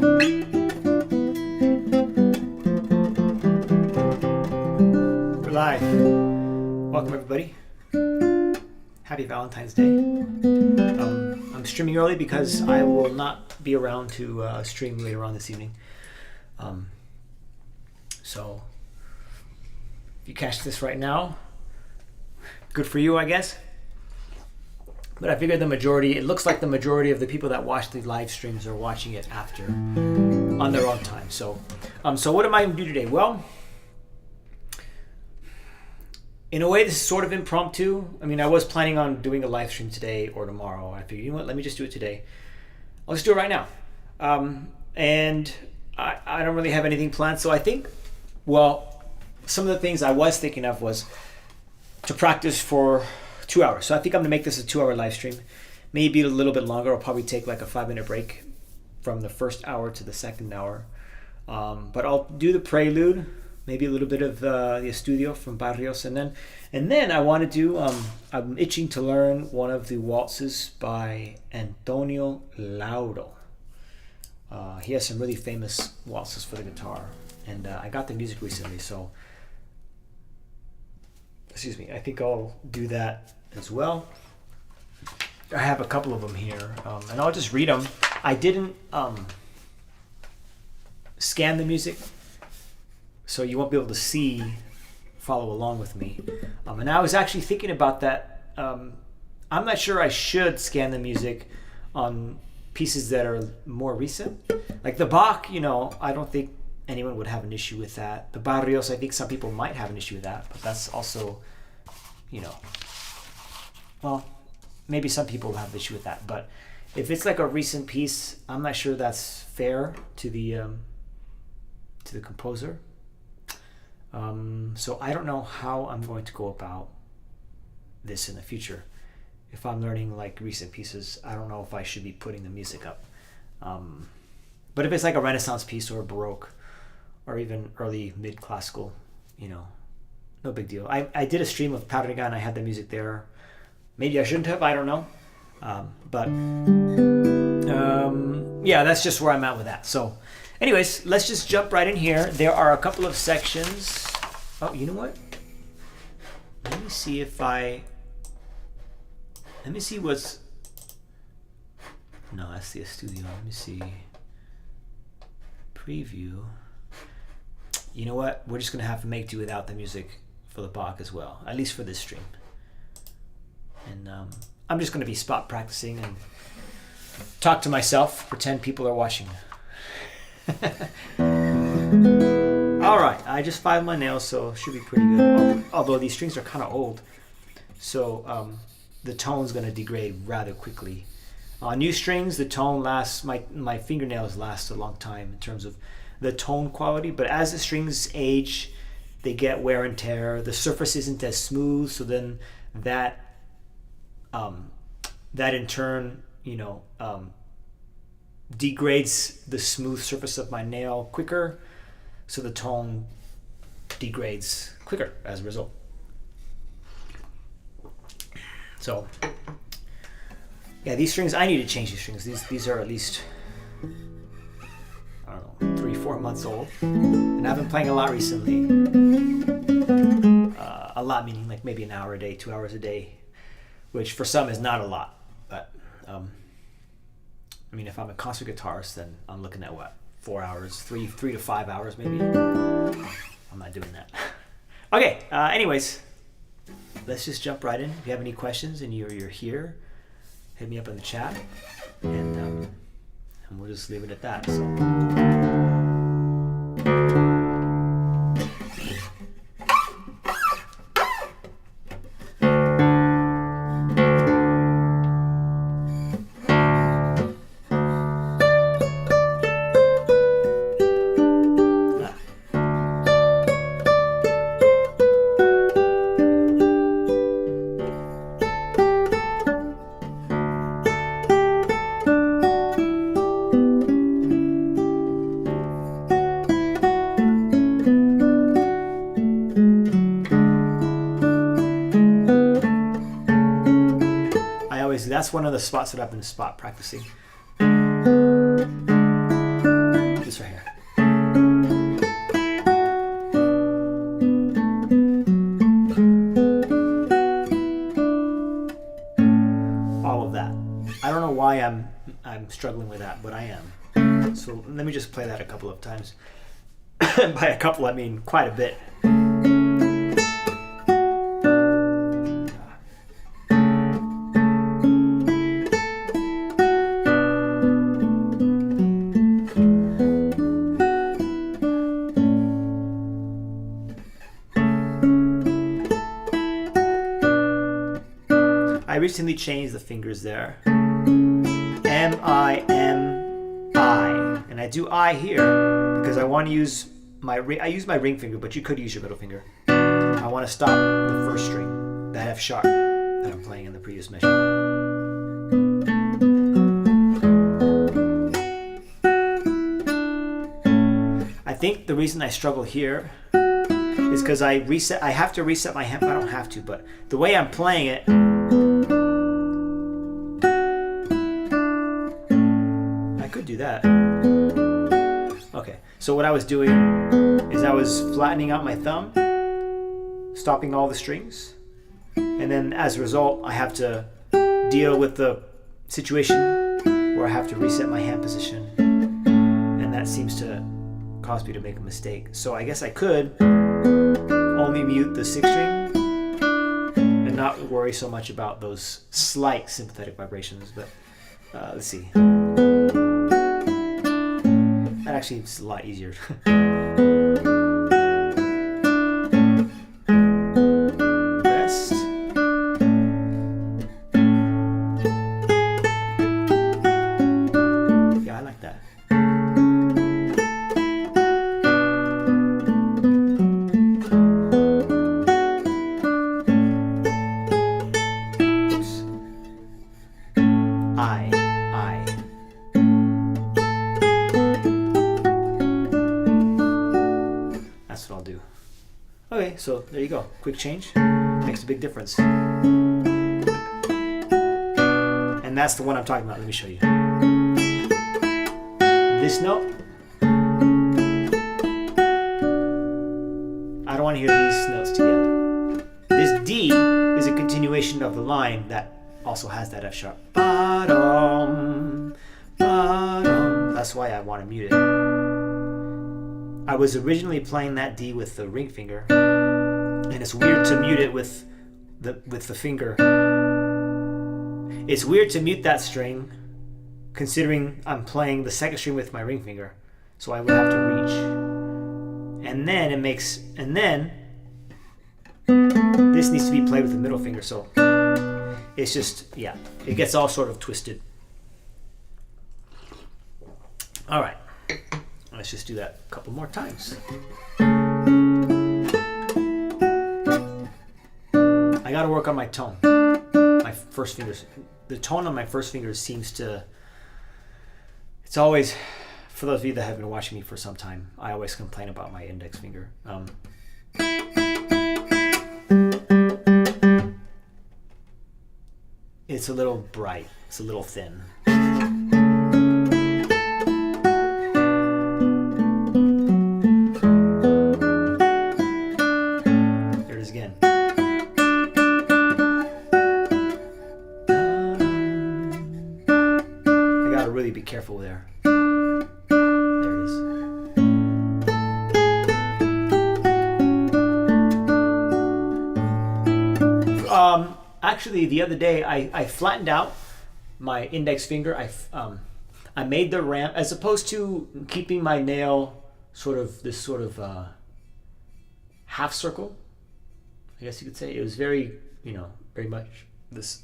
We're live. Welcome everybody. Happy Valentine's Day. I'm streaming early because I will not be around to stream later on this evening. So if you catch this right now, good for you, I guess. But I figured it looks like the majority of the people that watch the live streams are watching it after on their own time. So what am I going to do today? Well, in a way, this is sort of impromptu. I mean, I was planning on doing a live stream today or tomorrow. I figured, you know what, let me just do it today. I'll just do it right now. And I don't really have anything planned. So I think, well, some of the things I was thinking of was to practice for 2 hours. So I think I'm going to make this a 2-hour live stream. Maybe a little bit longer. I'll probably take like a 5-minute break from the first hour to the second hour. But I'll do the prelude, maybe a little bit of the Estudio from Barrios, and then I want to do. I'm itching to learn one of the waltzes by Antonio Lauro. He has some really famous waltzes for the guitar, and I got the music recently, so excuse me. I think I'll do that as well. I have a couple of them here, and I'll just read them. I didn't scan the music, so you won't be able to follow along with me. And I was actually thinking about that. I'm not sure I should scan the music on pieces that are more recent. Like the Bach, I don't think anyone would have an issue with that. The Barrios, I think some people might have an issue with that, but that's also, well, maybe some people have an issue with that. But if it's like a recent piece, I'm not sure that's fair to the composer. So I don't know how I'm going to go about this in the future. If I'm learning like recent pieces, I don't know if I should be putting the music up. But if it's like a Renaissance piece or a Baroque or even early mid-classical, no big deal. I did a stream of Tárrega and I had the music there. Maybe I shouldn't have, I don't know. But yeah, that's just where I'm at with that. So anyways, let's just jump right in here. There are a couple of sections. Oh, you know what? Let me see what's... No, that's the Estudio. Let me see. Preview. You know what? We're just going to have to make do without the music for the Bach as well, at least for this stream. And I'm just going to be spot practicing and talk to myself, pretend people are watching. All right, I just filed my nails, so it should be pretty good. Although these strings are kind of old, so the tone's going to degrade rather quickly. On new strings, the tone lasts. My fingernails last a long time in terms of the tone quality. But as the strings age, they get wear and tear. The surface isn't as smooth, so then that in turn, degrades the smooth surface of my nail quicker, so the tone degrades quicker as a result. So yeah, these strings, I need to change these strings. These are at least, I don't know, 3-4 months old, and I've been playing a lot recently. A lot meaning like maybe an hour a day, 2 hours a day, which for some is not a lot, but I mean, if I'm a concert guitarist, then I'm looking at what, 4 hours, 3 to 5 hours maybe. I'm not doing that. Okay. Anyways, let's just jump right in. If you have any questions and you're here, hit me up in the chat, and we'll just leave it at that. So. That's one of the spots that I've been spot practicing. I'm struggling with that, but I am. So let me just play that a couple of times. By a couple, I mean quite a bit. I recently changed the fingers there. M-I-M-I. And I do I here because I want to use my ring finger, but you could use your middle finger. I want to stop the first string, that F sharp that I'm playing in the previous measure. I think the reason I struggle here is because I have to reset my hand. I don't have to, but the way I'm playing it, do that. Okay, so what I was doing is I was flattening out my thumb, stopping all the strings, and then as a result I have to deal with the situation where I have to reset my hand position, and that seems to cause me to make a mistake. So I guess I could only mute the 6th string and not worry so much about those slight sympathetic vibrations, but let's see. Actually, it's a lot easier. Rest. Yeah, I like that. Oops. I. That's what I'll do. Okay, so there you go. Quick change makes a big difference. And that's the one I'm talking about. Let me show you. This note, I don't want to hear these notes together. This D is a continuation of the line that also has that F sharp. Ba-dum, ba-dum. That's why I want to mute it. I was originally playing that D with the ring finger, and it's weird to mute it with the finger. It's weird to mute that string, considering I'm playing the 2nd string with my ring finger, so I would have to reach. And then this needs to be played with the middle finger, so it's just, yeah, it gets all sort of twisted. All right. Let's just do that a couple more times. I got to work on my tone. My first fingers. The tone on my first fingers seems to... It's always... For those of you that have been watching me for some time, I always complain about my index finger. It's a little bright. It's a little thin. Be careful there. There it is. Actually, the other day I flattened out my index finger. I made the ramp, as opposed to keeping my nail sort of this half circle, I guess you could say. It was very much this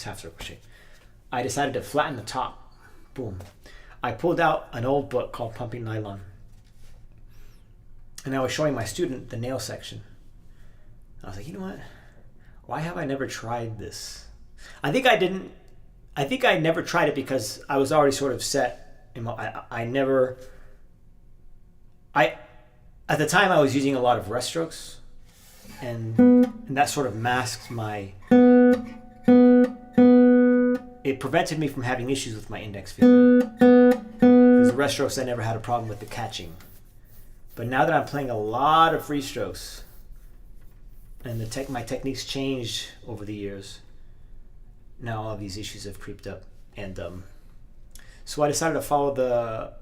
half circle shape. I decided to flatten the top. Boom. I pulled out an old book called Pumping Nylon, and I was showing my student the nail section. I was like, you know what? Why have I never tried this? I think I never tried it because I was already sort of set. At the time I was using a lot of rest strokes, and that sort of masked my... It prevented me from having issues with my index finger. Because the rest strokes, I never had a problem with the catching. But now that I'm playing a lot of free strokes, and my techniques changed over the years, now all of these issues have creeped up, and so I decided to follow the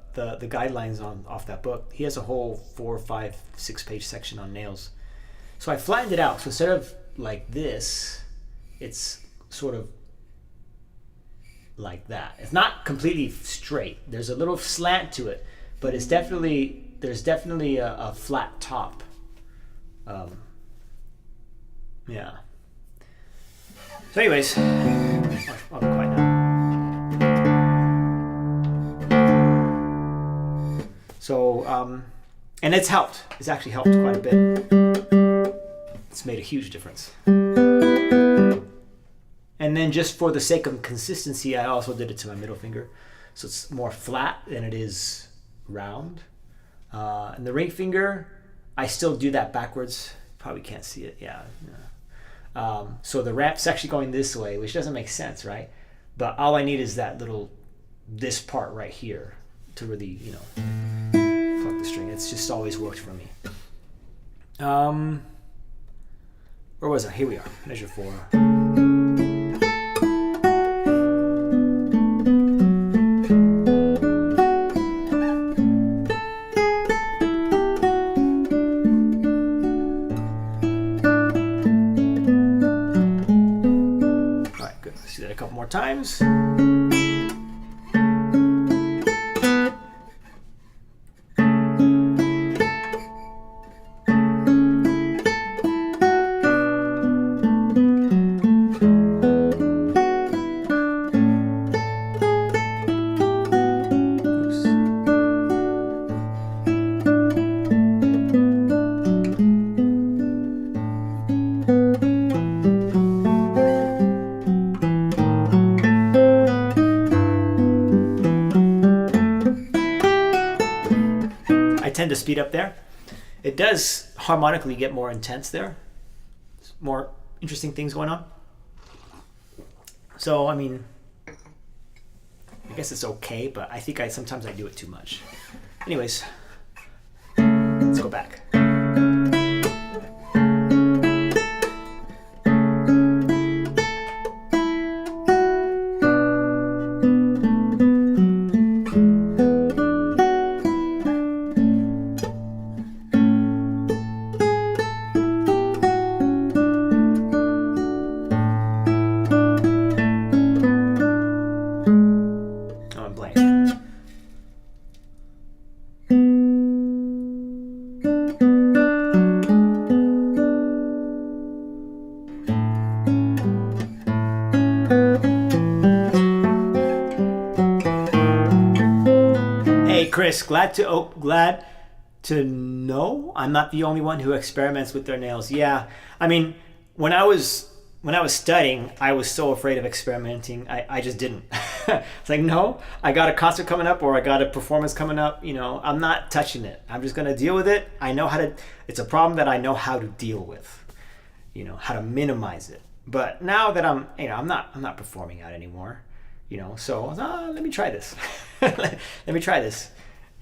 guidelines off that book. He has a whole 4, 5, 6 page section on nails. So I flattened it out. So instead of like this, it's sort of like that. It's not completely straight. There's a little slant to it, but there's definitely a flat top. Yeah. So anyways, I'll be quiet now. So, and it's helped. It's actually helped quite a bit. It's made a huge difference. And then just for the sake of consistency, I also did it to my middle finger. So it's more flat than it is round. And the ring finger, I still do that backwards. Probably can't see it. Yeah. So the ramp's actually going this way, which doesn't make sense, right? But all I need is this part right here to really, pluck the string. It's just always worked for me. Where was I? Here we are. Measure 4. Times. Tend to speed up there. It does harmonically get more intense there. There's more interesting things going on. So, I mean, I guess it's okay, but I think sometimes I do it too much. Anyways, let's go back. Chris, glad to know I'm not the only one who experiments with their nails. Yeah, I mean, when I was studying, I was so afraid of experimenting. I just didn't. It's like, no, I got a concert coming up or I got a performance coming up. I'm not touching it. I'm just gonna deal with it. I know how to. It's a problem that I know how to deal with. How to minimize it. But now that I'm not performing out anymore. So let me try this. Let me try this.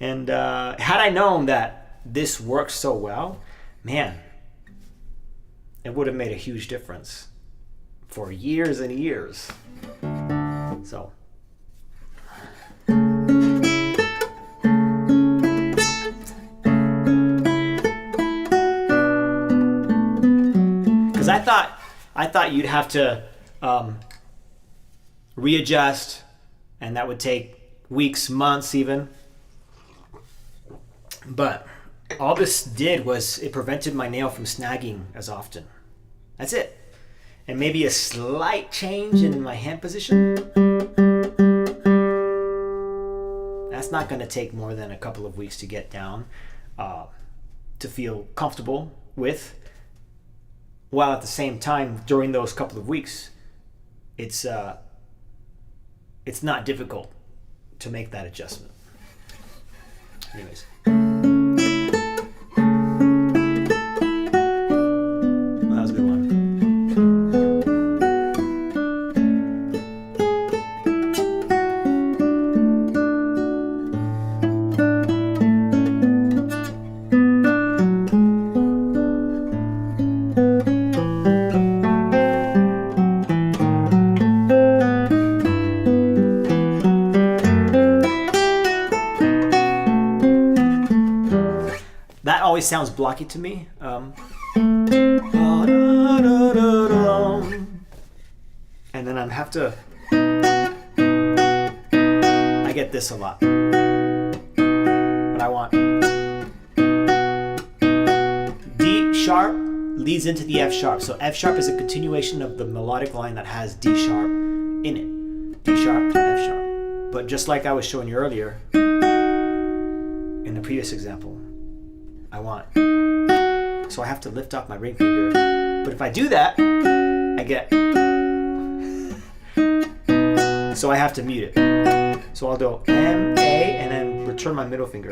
And had I known that this works so well, man, it would have made a huge difference for years and years. So. Because I thought you'd have to readjust, and that would take weeks, months even. But all this did was it prevented my nail from snagging as often. That's it. And maybe a slight change in my hand position. That's not going to take more than a couple of weeks to get down, to feel comfortable with. While at the same time, during those couple of weeks, it's not difficult to make that adjustment. Anyways. That was a good one. always sounds blocky to me. And then I have to. I get this a lot. But I want D sharp leads into the F sharp. So F sharp is a continuation of the melodic line that has D sharp in it. D sharp to F sharp. But just like I was showing you earlier in the previous example, I want. So I have to lift off my ring finger. But if I do that, I get. So I have to mute it. So I'll do M, A, and then return my middle finger.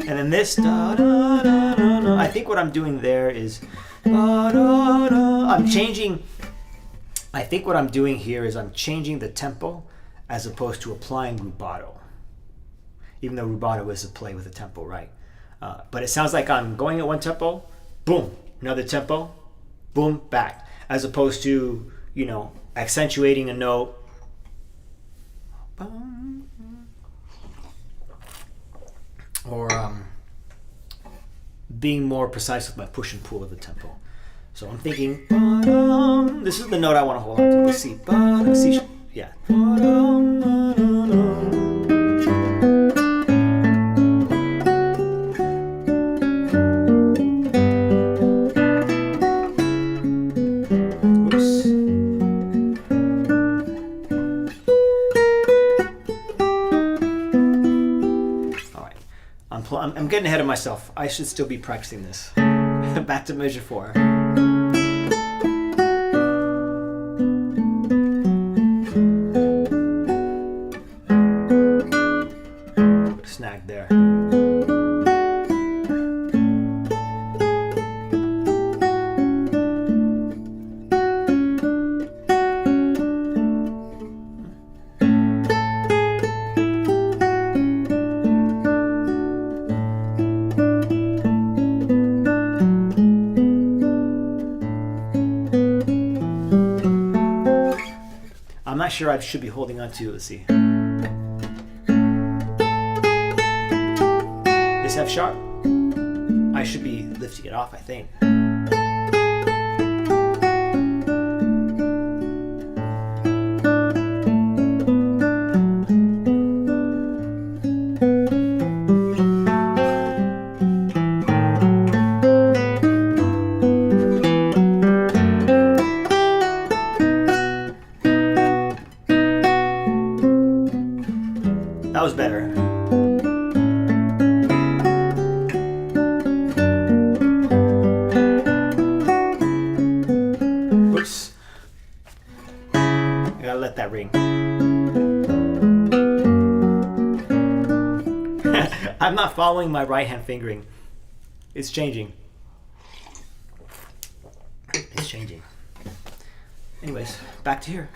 And then this, da, da, da, da, da. I think what I'm doing there is, da, da, da. I'm changing, I think what I'm doing here is I'm changing the tempo as opposed to applying rubato. Even though rubato is a play with a tempo, right? But it sounds like I'm going at one tempo, boom, another tempo, boom, back. As opposed to, accentuating a note. Or being more precise with my push and pull of the tempo. So I'm thinking, this is the note I want to hold on to. Let's see. C, yeah. I'm getting ahead of myself. I should still be practicing this. Back to measure 4. Snag there. I'm not sure I should be holding on to, let's see. This F sharp, I should be lifting it off, I think. That was better. Oops. I gotta let that ring. I'm not following my right hand fingering. It's changing. It's changing. Anyways, back to here.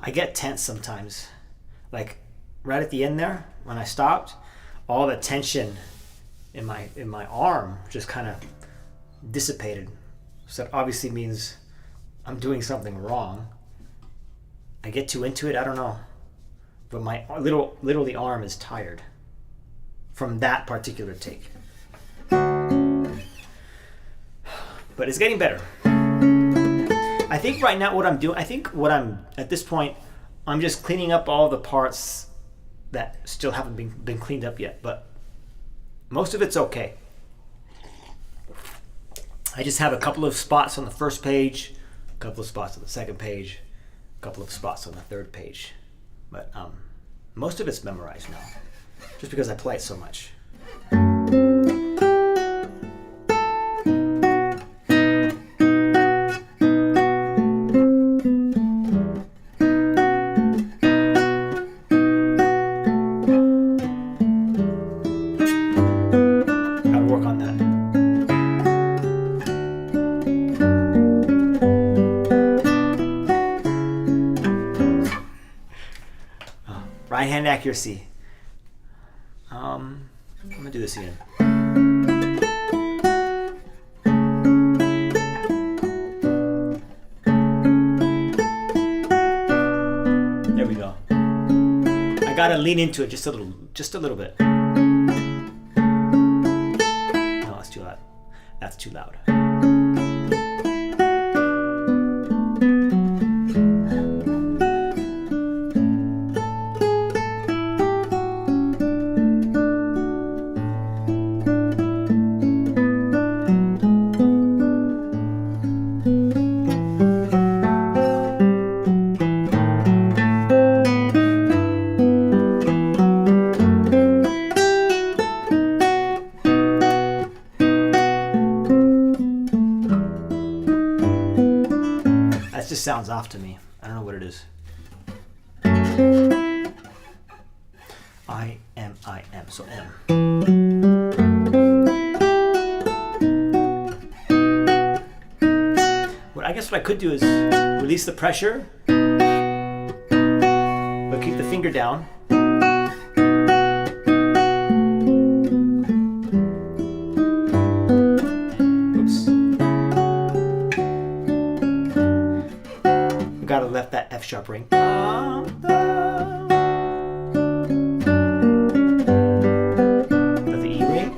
I get tense sometimes. Like right at the end there, when I stopped, all the tension in my arm just kind of dissipated. So that obviously means I'm doing something wrong. I get too into it, I don't know. But my literally arm is tired from that particular take. But it's getting better. I think right now what I'm doing, at this point, I'm just cleaning up all the parts that still haven't been cleaned up yet, but most of it's okay. I just have a couple of spots on the first page, a couple of spots on the second page, a couple of spots on the third page. But most of it's memorized now, just because I play it so much. Gotta work on that. Right hand accuracy. I'm gonna do this again. There we go. I gotta lean into it just a little bit. No, that's too loud. That's too loud. Just sounds off to me. I don't know what it is. I am, so M. I guess what I could do is release the pressure, but keep the finger down. Gotta left that F sharp ring. Got the E ring.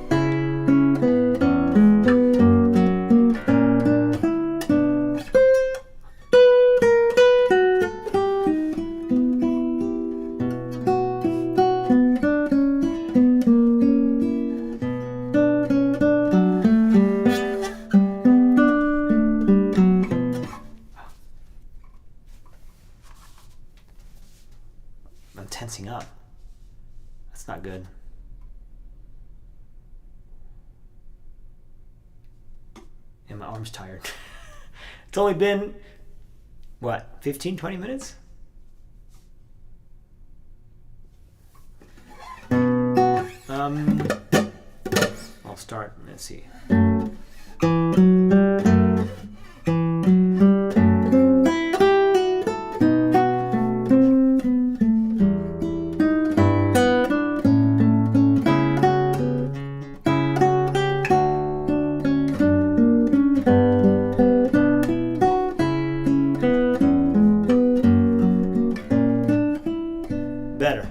I'm tensing up. That's not good. And my arm's tired. It's only been, what, 15, 20 minutes? I'll start, let's see.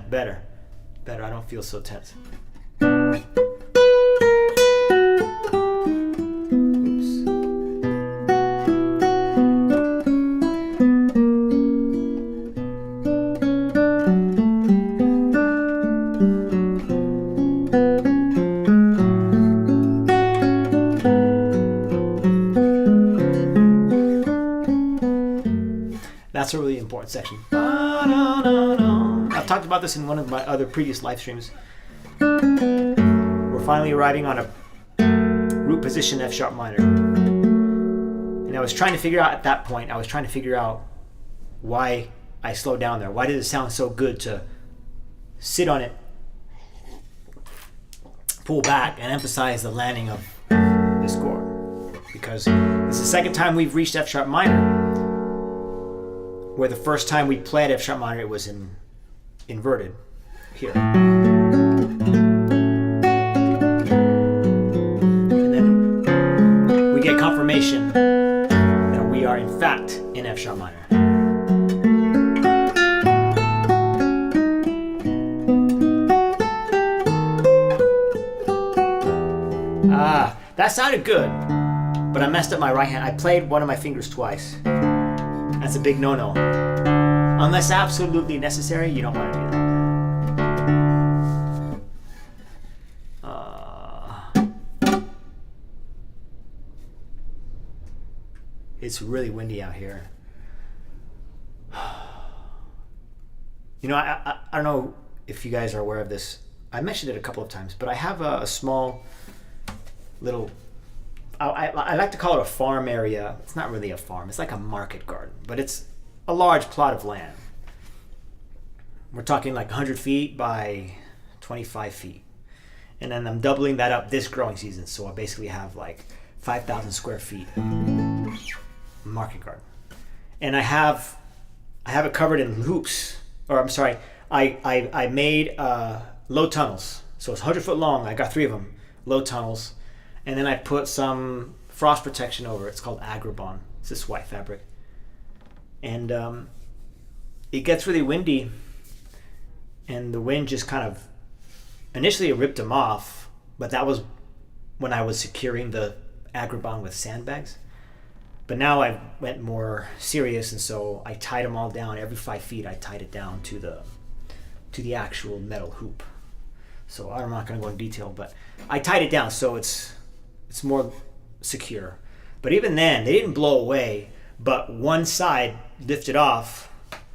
Better. I don't feel so tense. That's a really important section. I've talked about this in one of my other previous live streams. We're finally arriving on a root position F sharp minor. And I was trying to figure out at that point, why I slowed down there. Why did it sound so good to sit on it, pull back, and emphasize the landing of this chord? Because it's the second time we've reached F sharp minor, where the first time we played F sharp minor, it was inverted here. And then we get confirmation that we are in fact in F sharp minor. That sounded good, but I messed up my right hand. I played one of my fingers twice. That's a big no-no. Unless absolutely necessary, you don't want to do that. It's really windy out here. You know, I don't know if you guys are aware of this. I mentioned it a couple of times, but I have a small little, I like to call it a farm area. It's not really a farm. It's like a market garden, but it's a large plot of land. We're talking like 100 feet by 25 feet. And then I'm doubling that up this growing season. So I basically have like 5,000 square feet market garden. And I have it covered in loops. Or I'm sorry, I made low tunnels. So it's 100 foot long. I got 3 of them, low tunnels. And then I put some frost protection over it. It's called Agribon. It's this white fabric. And it gets really windy. And the wind just kind of, initially it ripped them off. But that was when I was securing the Agribon with sandbags. But now I went more serious, and so I tied them all down. Every 5 feet, I tied it down to the actual metal hoop. So I'm not going to go in detail, but I tied it down so it's more secure. But even then, they didn't blow away, but one side lifted off,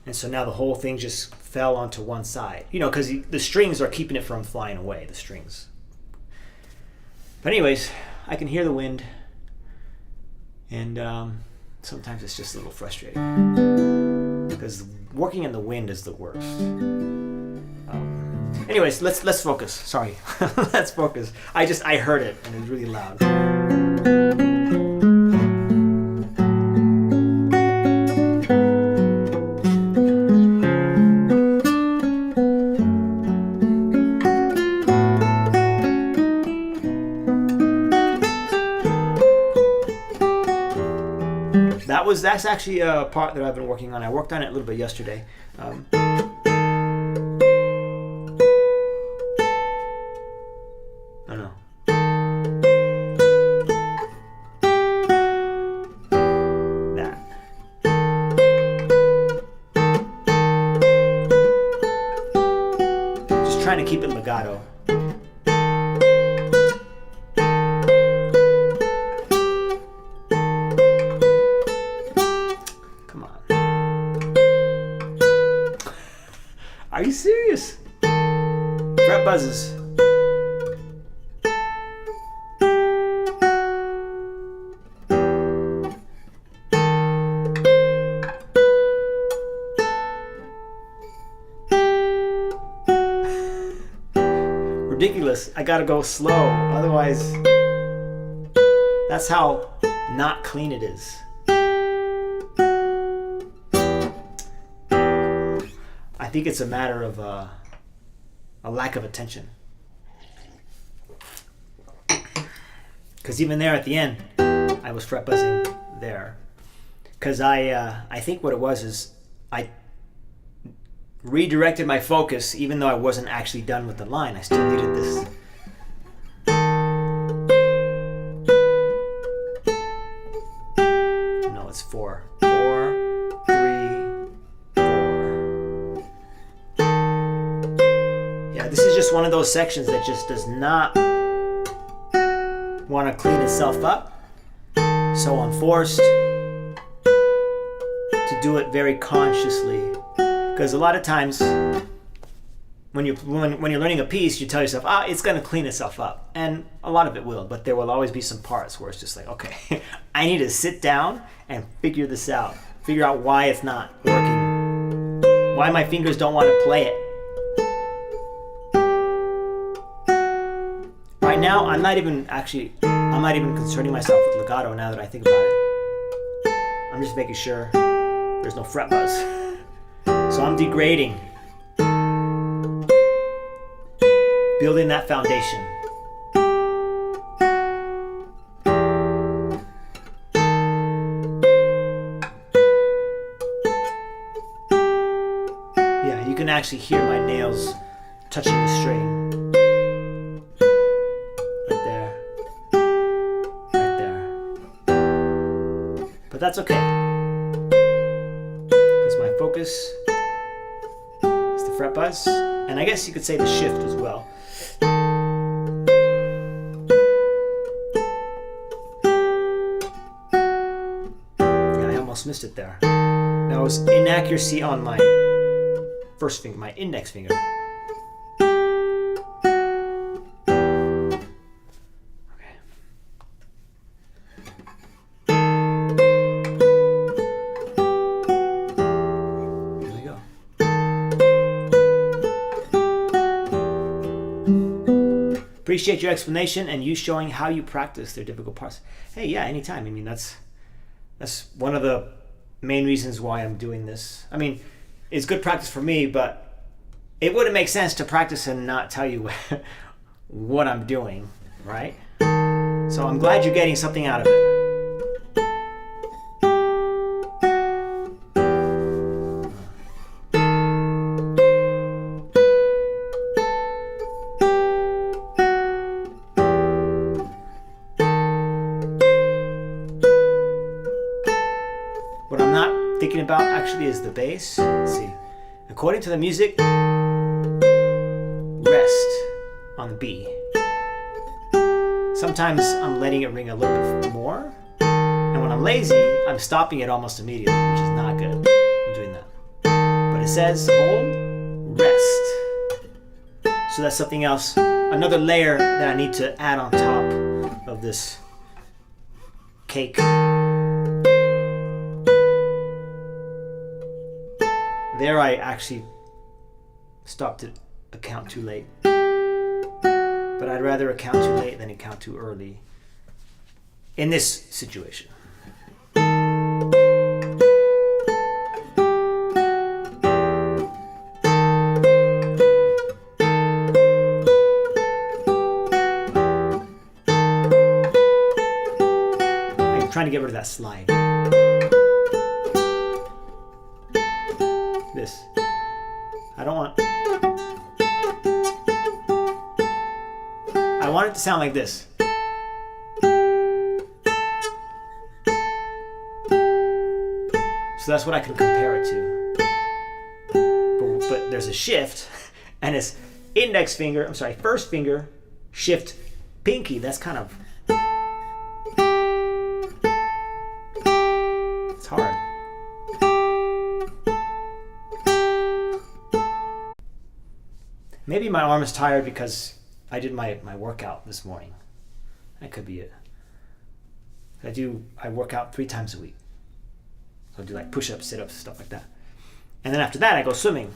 and so now the whole thing just fell onto one side. You know, because the strings are keeping it from flying away, the strings. But anyways, I can hear the wind. And sometimes it's just a little frustrating because working in the wind is the worst. Anyways, let's focus. Sorry, let's focus. I heard it and it was really loud. That's actually a part that I've been working on. I worked on it a little bit yesterday. Oh no. That. Just trying to keep it legato. Are you serious? Fret buzzes. Ridiculous. I gotta go slow. Otherwise, that's how not clean it is. I think it's a matter of a lack of attention. Because even there at the end, I was fret buzzing there. Because I think what it was is I redirected my focus, even though I wasn't actually done with the line. I still needed this. No, it's 4. 4, 3, 4. Yeah, this is just one of those sections that just does not want to clean itself up. So I'm forced to do it very consciously. Because a lot of times when you're learning a piece, you tell yourself, it's going to clean itself up. And a lot of it will, but there will always be some parts where it's just like, okay, I need to sit down and figure this out. Figure out why it's not working. Why my fingers don't want to play it. Right now, I'm not even concerning myself with legato now that I think about it. I'm just making sure there's no fret buzz. So I'm degrading. Building that foundation. Yeah, you can actually hear my nails touching the string. Right there. Right there. But that's okay. Because my focus is the fret buzz. And I guess you could say the shift as well. almost missed it there. That was inaccuracy on my first finger, my index finger. Appreciate your explanation and you showing how you practice their difficult parts. Hey, yeah, anytime. I mean, that's one of the main reasons why I'm doing this. I mean, it's good practice for me, but it wouldn't make sense to practice and not tell you what I'm doing, right? So I'm glad you're getting something out of it. About actually is the bass. Let's see. According to the music, rest on the B. Sometimes I'm letting it ring a little bit more, and when I'm lazy, I'm stopping it almost immediately, which is not good. I'm doing that. But it says hold, rest. So that's something else, another layer that I need to add on top of this cake. There I actually stopped at a count too late. But I'd rather account too late than account too early in this situation. I'm trying to get rid of that slide. This. I don't want... I want it to sound like this. So that's what I can compare it to. But there's a shift, and it's index finger, I'm sorry, first finger, shift, pinky. That's kind of... It's hard. Maybe my arm is tired because I did my workout this morning. That could be it. I work out 3 times a week. So I do like push-ups, sit-ups, stuff like that. And then after that, I go swimming.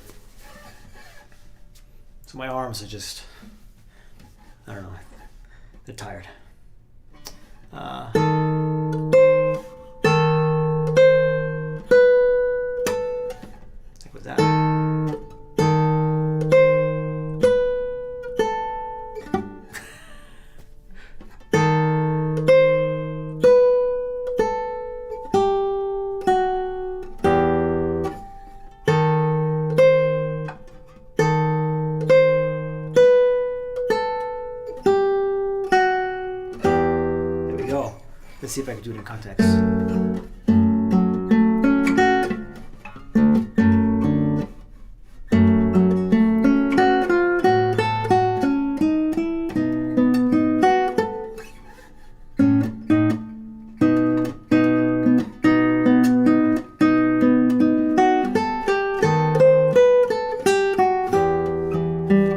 So my arms are just, I don't know, they're tired. Like with that. Let's see if I can do it in context.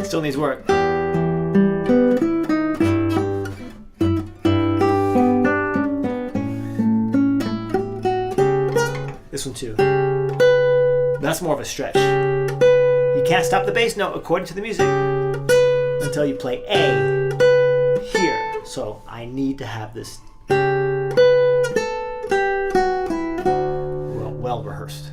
Still needs work. This one too. That's more of a stretch. You can't stop the bass note according to the music until you play A here. So I need to have this well rehearsed.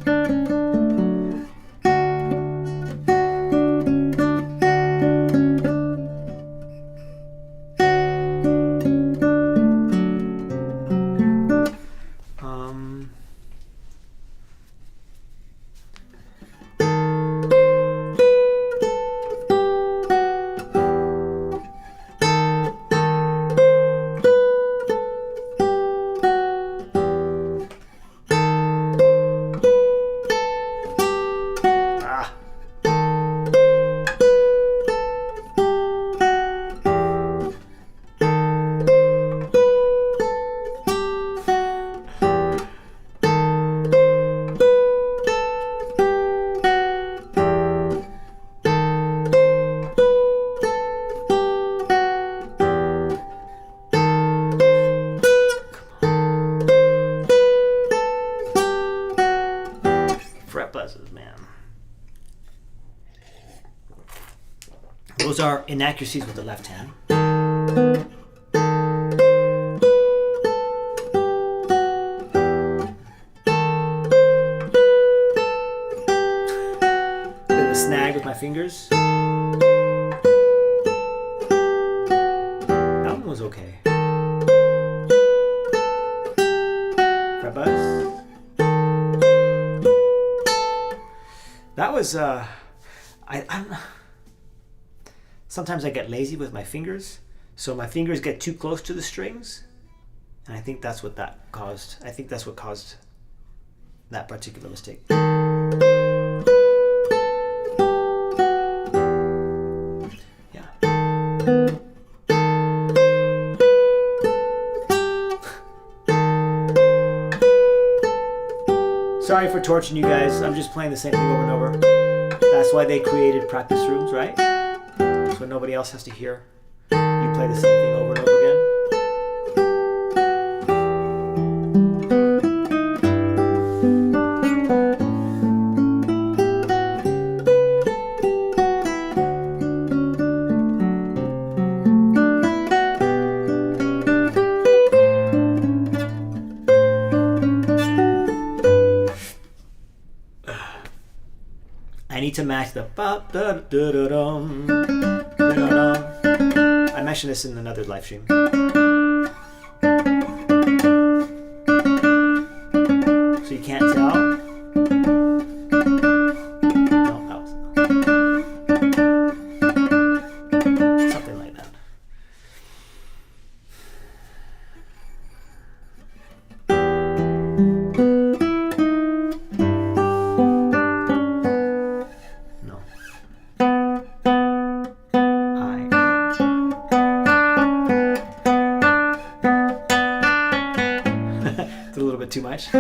Those are inaccuracies with the left hand. Bit of a snag with my fingers. That one was okay. Fret buzz. That was I'm sometimes I get lazy with my fingers, so my fingers get too close to the strings, and I think that's what that caused. I think that's what caused that particular mistake. Yeah. Sorry for torturing you guys. I'm just playing the same thing over and over. That's why they created practice rooms, right? So nobody else has to hear you play the same thing over and over again. I need to match the ba-da-da-da-dum. I mentioned this in another live stream. So you can't tell? No, that was something like that. No. Too much.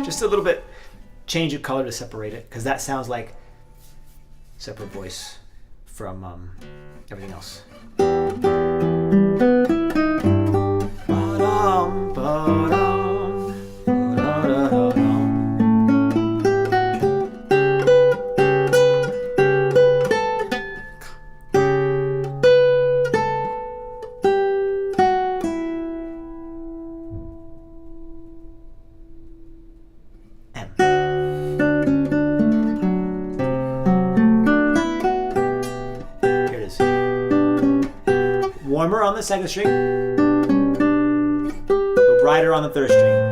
Just a little bit change of color to separate it, because that sounds like separate voice from everything else. Ba-dum, ba-dum, ba-da-da-da-dum. Warmer on the second string, but brighter on the third string.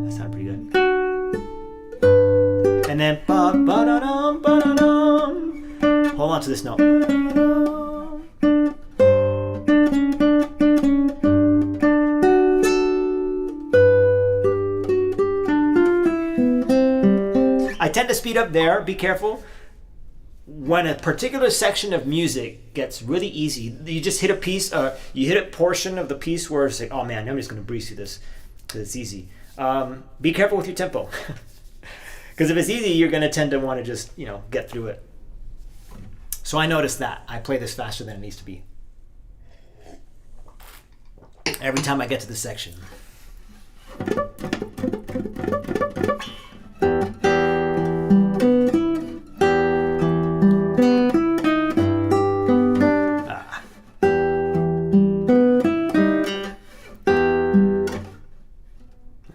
That sounded pretty good. And then ba-ba-da-dum, ba-da-dum. Hold on to this note. I tend to speed up there. Be careful. When a particular section of music gets really easy, you just hit a piece, you hit a portion of the piece where it's like, oh man, I'm just going to breeze through this because it's easy. Be careful with your tempo. Because if it's easy, you're going to tend to want to just, get through it. So I noticed that. I play this faster than it needs to be. Every time I get to this section.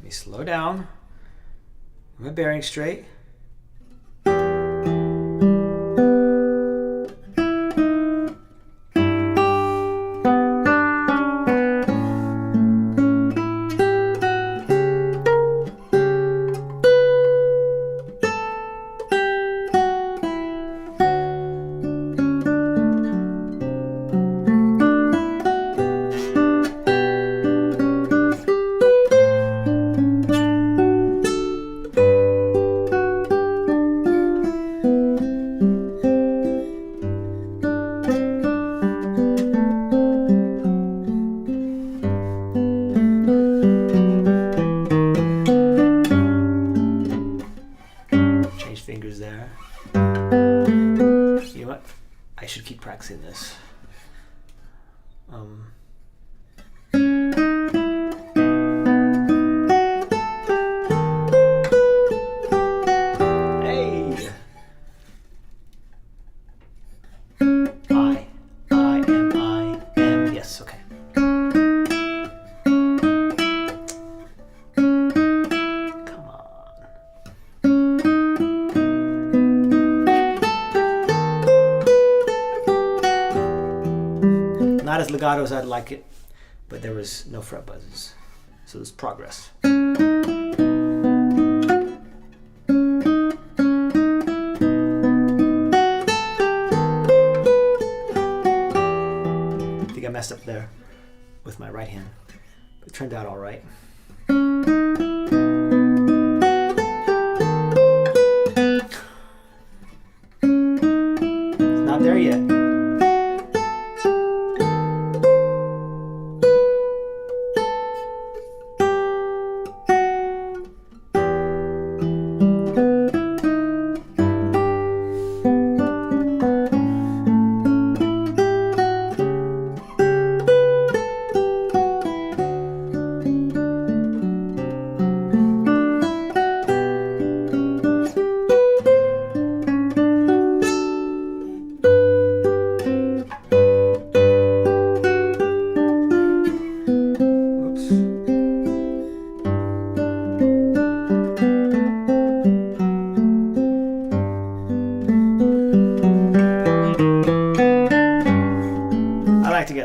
Slow down. My bearing straight. Fingers there. You know what? I should keep practicing this. Hey! Not as legato as I'd like it, but there was no fret buzzes. So there's progress. I think I messed up there with my right hand. But it turned out all right. It's not there yet.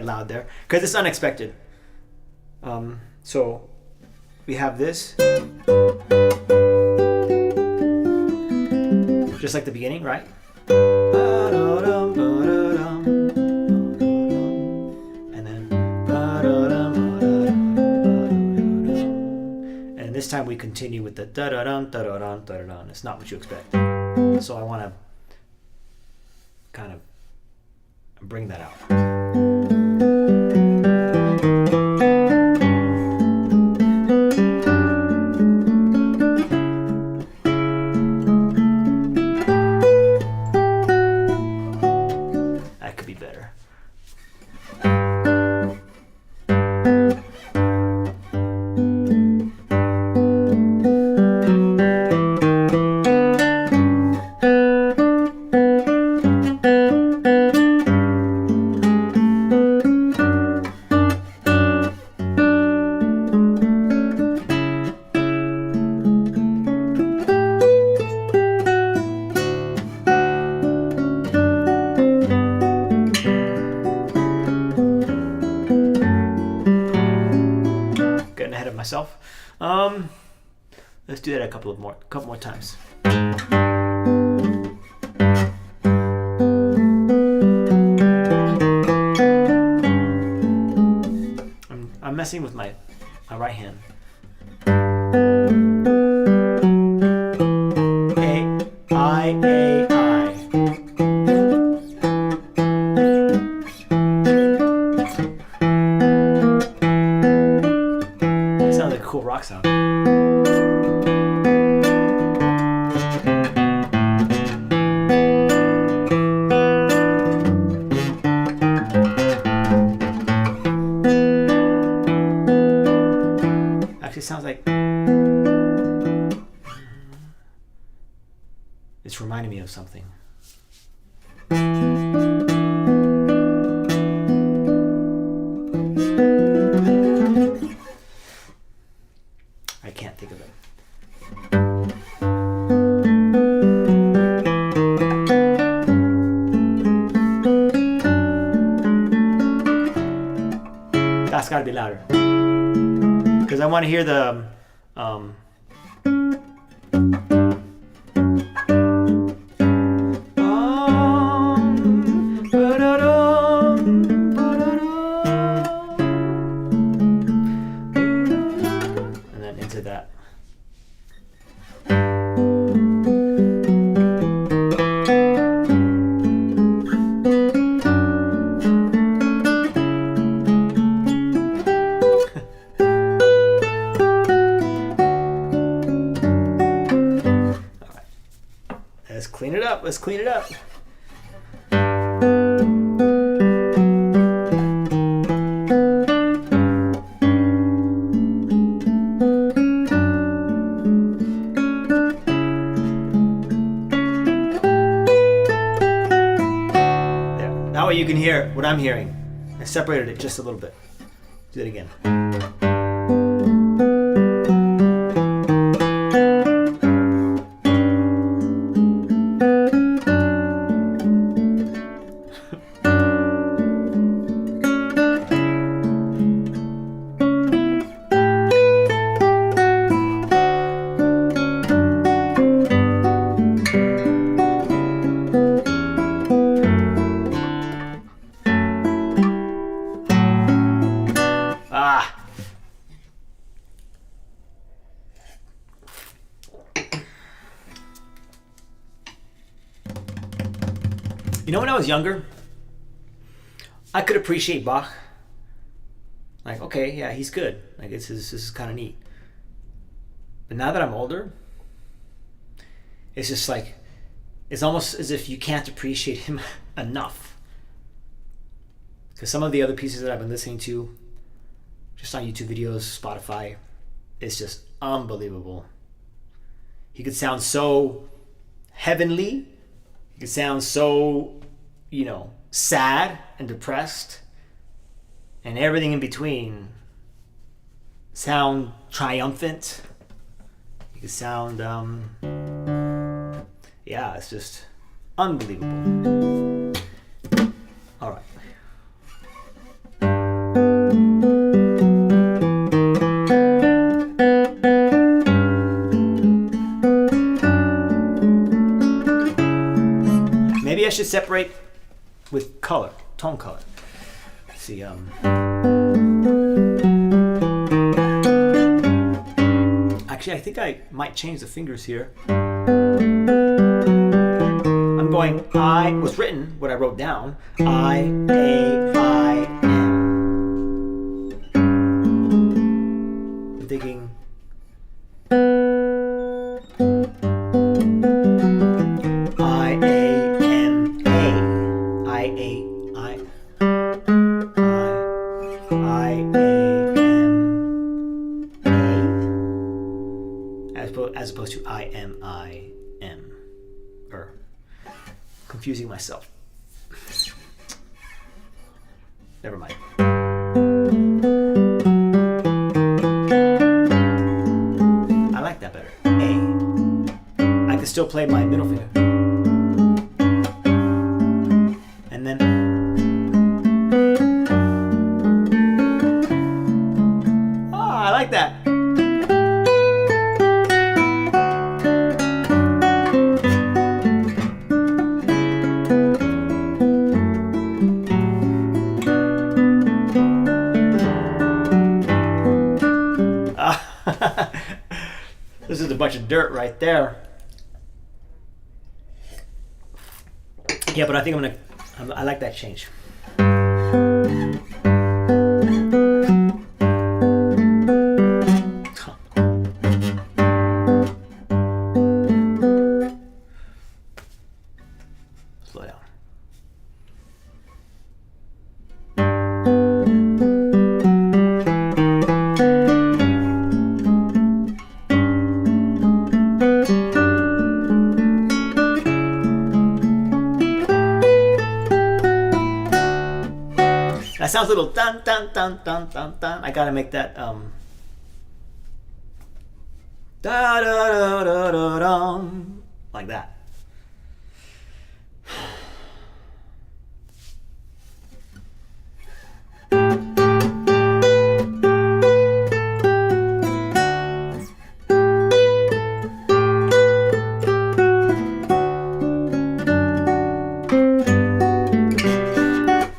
Loud there because it's unexpected. So we have this just like the beginning, right? And then and this time we continue with the da-da-dum, da-da-dum, da-da-dum. It's not what you expect. So I want to kind of bring that out. Myself. Let's do that a couple more times. I'm messing with my right hand. A. Cool rock sound. Actually sounds like it's reminding me of something. I can't think of it. That's got to be louder. Because I want to hear the and then into that. Let's clean it up. Let's clean it up. There. Now you can hear what I'm hearing. I separated it just a little bit. Do it again. You know, when I was younger, I could appreciate Bach. Like, okay, yeah, he's good. Like, this is kind of neat. But now that I'm older, it's just like, it's almost as if you can't appreciate him enough. Because some of the other pieces that I've been listening to, just on YouTube videos, Spotify, it's just unbelievable. He could sound so heavenly. He could sound so, sad and depressed. And everything in between. Sound triumphant. He could sound, it's just unbelievable. All right. Maybe I should separate with color, tone color. Let's see, actually, I think I might change the fingers here. I'm going, was written, what I wrote down, I, A, I, M. I'm thinking, I, A, M, A. I, A, I, A, M, A. As opposed to I, M, I, M. Confusing myself. Never mind. I like that better. A. I can still play my middle finger. And then. Oh, I like that. This is a bunch of dirt right there. Yeah, but I think I like that change. Slow down. That sounds a little dun dun dun dun dun dun. I gotta make that da da da da da dum, like that.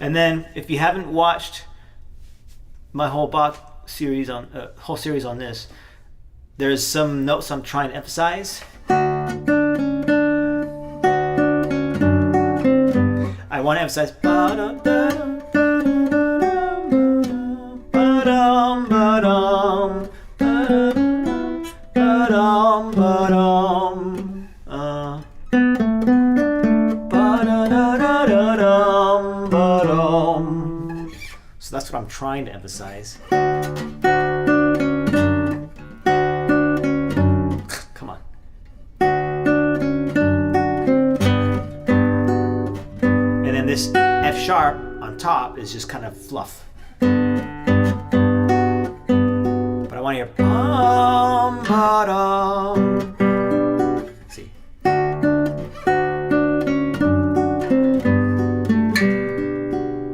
And then, if you haven't watched my whole Bach series on this, there's some notes I'm trying to emphasize. I want to emphasize. So that's what I'm trying to emphasize. Come on. And then this F sharp on top is just kind of fluff. But I want to hear bum, ba-dum. See.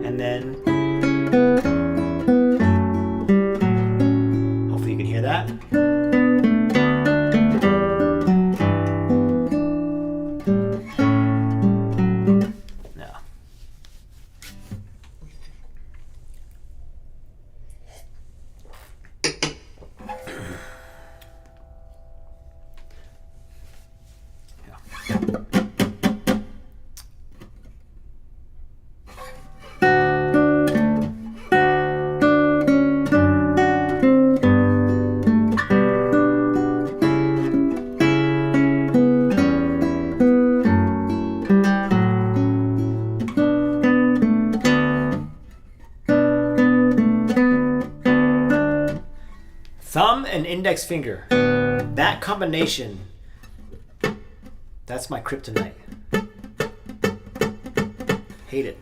And then hopefully you can hear that. Now. and index finger. That combination, that's my kryptonite. Hate it.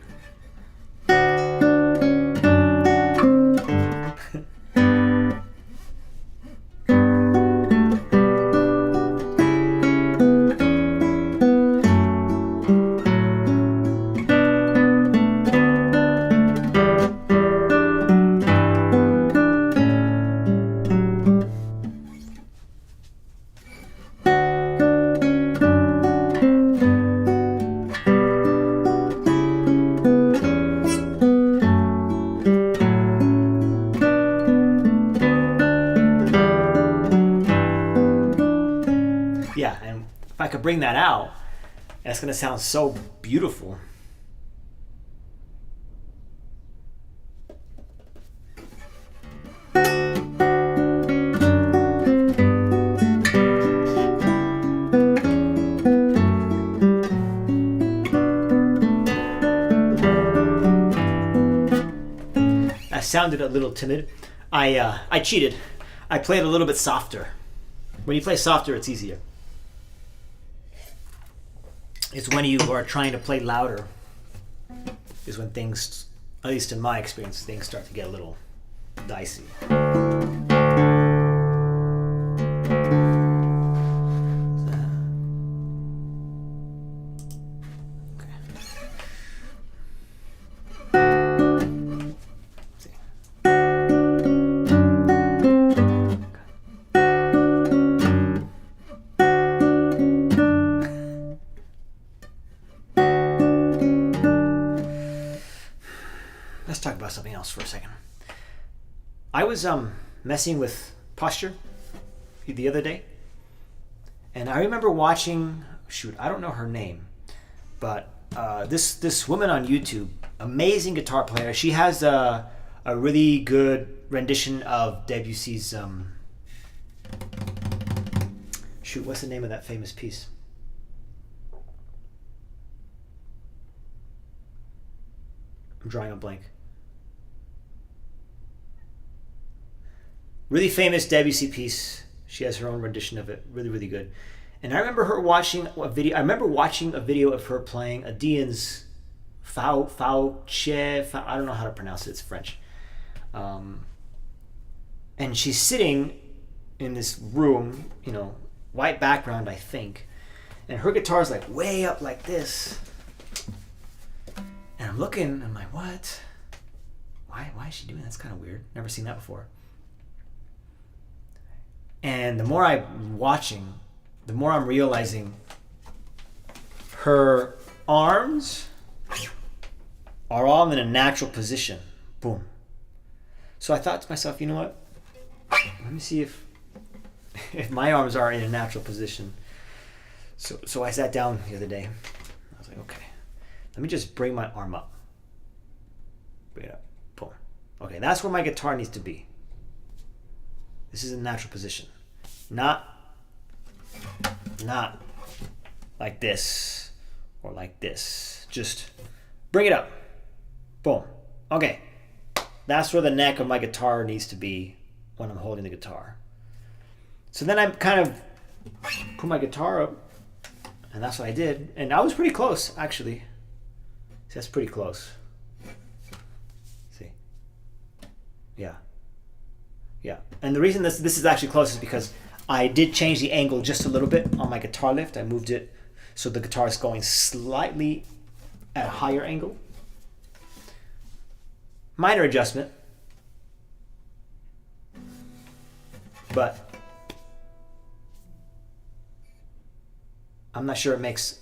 Yeah, and if I could bring that out, that's going to sound so beautiful. That sounded a little timid. I cheated. I played a little bit softer. When you play softer, it's easier. It's when you are trying to play louder is when things, at least in my experience, things start to get a little dicey. Let's talk about something else for a second. I was messing with posture the other day, and I remember watching, I don't know her name, but this woman on YouTube, amazing guitar player. She has a really good rendition of Debussy's what's the name of that famous piece? I'm drawing a blank. Really famous Debussy piece. She has her own rendition of it. Really, really good. And I remember her watching a video. I remember watching a video of her playing a Dian's Fauche. I don't know how to pronounce it. It's French. And she's sitting in this room, white background, I think. And her guitar's like way up like this. And I'm looking. I'm like, what? Why is she doing that? That's kind of weird. Never seen that before. And the more I'm watching, the more I'm realizing her arms are all in a natural position. Boom. So I thought to myself, you know what? Let me see if my arms are in a natural position. So I sat down the other day. I was like, okay, let me just bring my arm up. Bring it up. Boom. Okay, that's where my guitar needs to be. This is a natural position. Not like this or like this. Just bring it up. Boom. Okay. That's where the neck of my guitar needs to be when I'm holding the guitar. So then I kind of put my guitar up, and that's what I did. And I was pretty close, actually. See, that's pretty close. See? Yeah. Yeah. And the reason this is actually close is because I did change the angle just a little bit on my guitar lift. I moved it so the guitar is going slightly at a higher angle. Minor adjustment. But I'm not sure it makes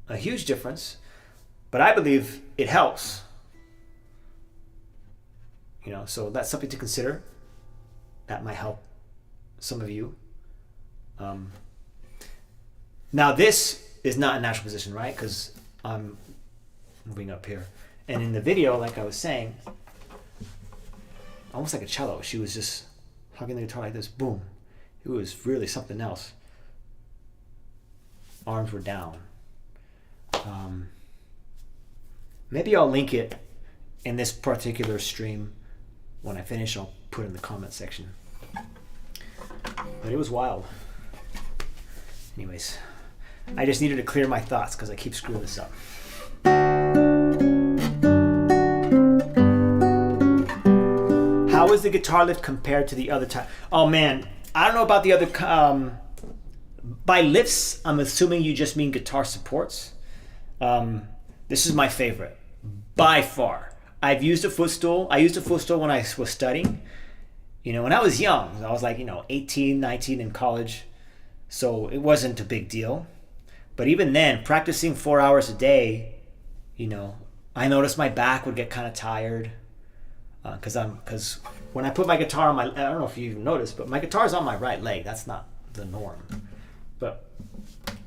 a huge difference, but I believe it helps. So that's something to consider. That might help some of you. Now this is not a natural position, right? Because I'm moving up here. And in the video, like I was saying, almost like a cello, she was just hugging the guitar like this. Boom. It was really something else. Arms were down. Maybe I'll link it in this particular stream. When I finish, I'll put it in the comment section. But it was wild. Anyways, I just needed to clear my thoughts because I keep screwing this up. How is the guitar lift compared to the other type? Oh man, I don't know about the other. By lifts, I'm assuming you just mean guitar supports. This is my favorite, by far. I've used a footstool. I used a footstool when I was studying. You know, when I was young, I was like, 18, 19 in college. So it wasn't a big deal. But even then, practicing 4 hours a day, I noticed my back would get kind of tired. Because when I put my guitar on I don't know if you even noticed, but my guitar's on my right leg. That's not the norm. But,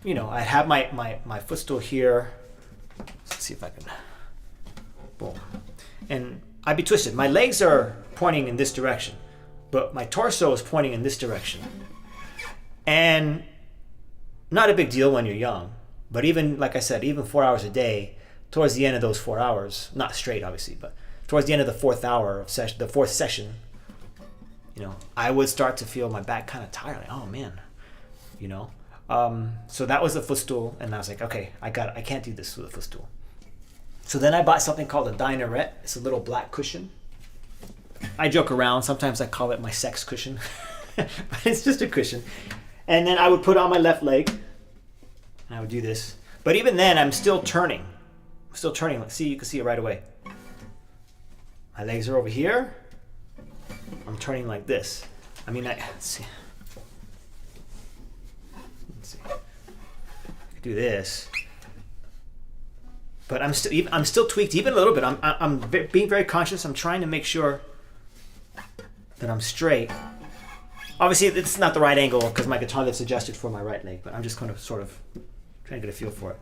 I'd have my footstool here. Let's see if I can, boom. And I'd be twisted. My legs are pointing in this direction, but my torso is pointing in this direction. And not a big deal when you're young, but even, like I said, even 4 hours a day, towards the end of those 4 hours, not straight obviously, but towards the end of the fourth hour of the fourth session, I would start to feel my back kind of tired. Like, oh man, So that was the footstool, and I was like, okay, I can't do this with a footstool. So then I bought something called a Dinarette. It's a little black cushion. I joke around. Sometimes I call it my sex cushion, but it's just a cushion. And then I would put it on my left leg, and I would do this. But even then, I'm still turning. See, you can see it right away. My legs are over here. I'm turning like this. Let's see. I could do this. But I'm still tweaked even a little bit. I'm being very conscious. I'm trying to make sure that I'm straight. Obviously, it's not the right angle because my guitar lift's adjusted for my right leg, but I'm just kind of sort of trying to get a feel for it.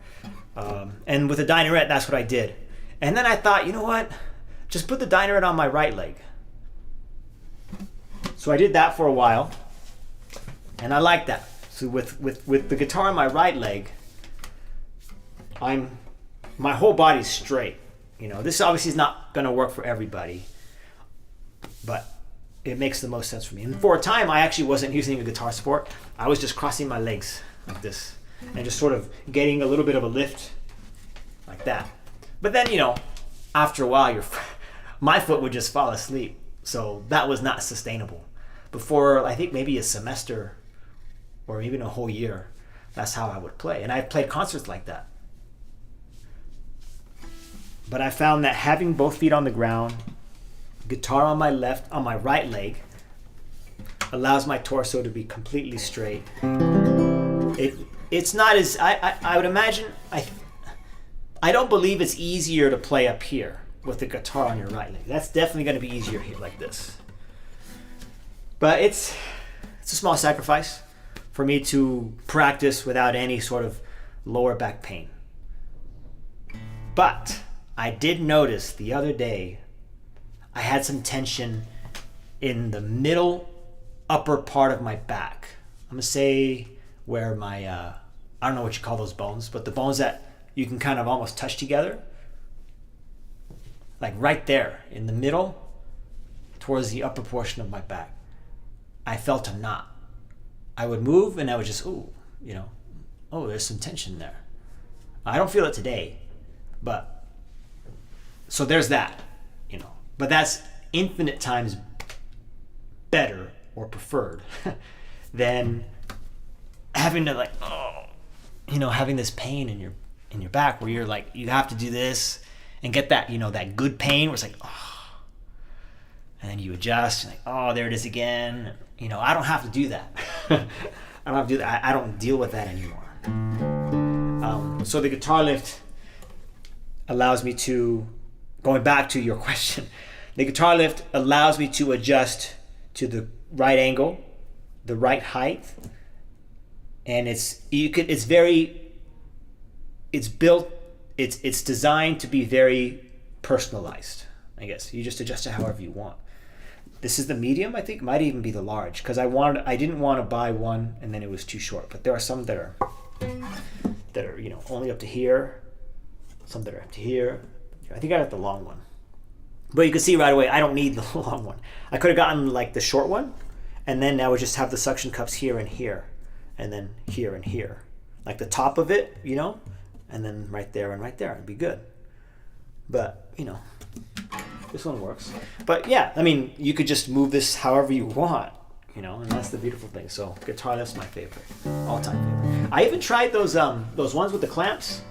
And with the Dinarette, that's what I did. And then I thought, you know what? Just put the Dinarette on my right leg. So I did that for a while, and I like that. So with the guitar on my right leg, my whole body's straight. This obviously is not going to work for everybody, but it makes the most sense for me. And for a time, I actually wasn't using a guitar support. I was just crossing my legs like this and just sort of getting a little bit of a lift like that. But then, after a while, my foot would just fall asleep. So that was not sustainable. Before, I think maybe a semester or even a whole year, that's how I would play. And I played concerts like that. But I found that having both feet on the ground, guitar on my right leg, allows my torso to be completely straight. It's not as, I would imagine, I don't believe it's easier to play up here with the guitar on your right leg. That's definitely going to be easier here like this. But it's a small sacrifice for me to practice without any sort of lower back pain. But I did notice the other day I had some tension in the middle upper part of my back. I'm gonna say where my I don't know what you call those bones, but the bones that you can kind of almost touch together, like right there in the middle towards the upper portion of my back. I felt a knot. I would move and I would just there's some tension there. I don't feel it today, but so there's that, but that's infinite times better or preferred than having to having this pain in your back where you're like, you have to do this and get that, that good pain where it's like, and then you adjust, and like, there it is again. I don't have to do that. I don't deal with that anymore. So the guitar lift allows me to, going back to your question, the guitar lift allows me to adjust to the right angle, the right height, and it's designed to be very personalized. I guess you just adjust it however you want. This is the medium, I think. Might even be the large, because I didn't want to buy one and then it was too short. But there are some that are only up to here, some that are up to here. I think I got the long one. But you can see right away, I don't need the long one. I could have gotten like the short one, and then I would just have the suction cups here and here, and then here and here, like the top of it, you know, and then right there and right there. It'd be good. But, you know, this one works. But yeah, I mean, you could just move this however you want, you know, and that's the beautiful thing. So guitar lift's my favorite, all-time favorite. I even tried those ones with the clamps.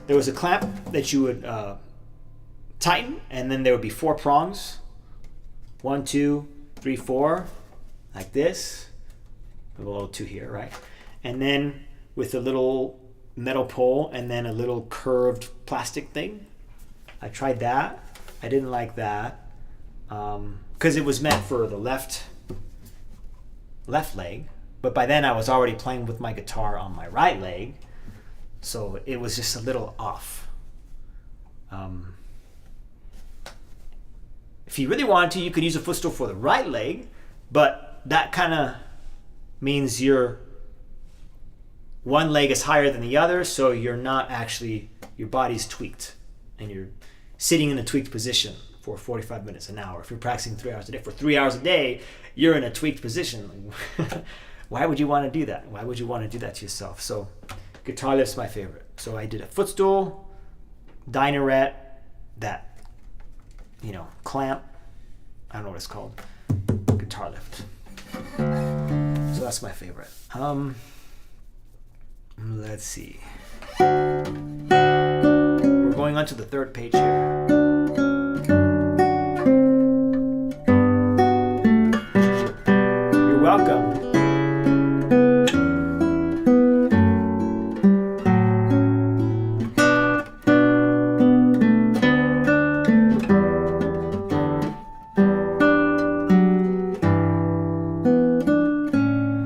There was a clamp that you would tighten, and then there would be 4 prongs. 1, 2, 3, 4, like this. A little 2 here, right? And then with a little metal pole and then a little curved plastic thing. I tried that. I didn't like that because it was meant for the left leg. But by then I was already playing with my guitar on my right leg, so it was just a little off. If you really wanted to, you could use a footstool for the right leg, but that kind of means your one leg is higher than the other, so you're not actually, your body's tweaked, and you're sitting in a tweaked position for 45 minutes, an hour. If you're practicing 3 hours a day, for 3 hours a day, you're in a tweaked position. Why would you want to do that? Why would you want to do that to yourself? So guitar lift's my favorite. So I did a footstool, Dynaret, that, you know, clamp, I don't know what it's called, guitar lift. So that's my favorite. Let's see. We're going on to the 3rd page here. You're welcome.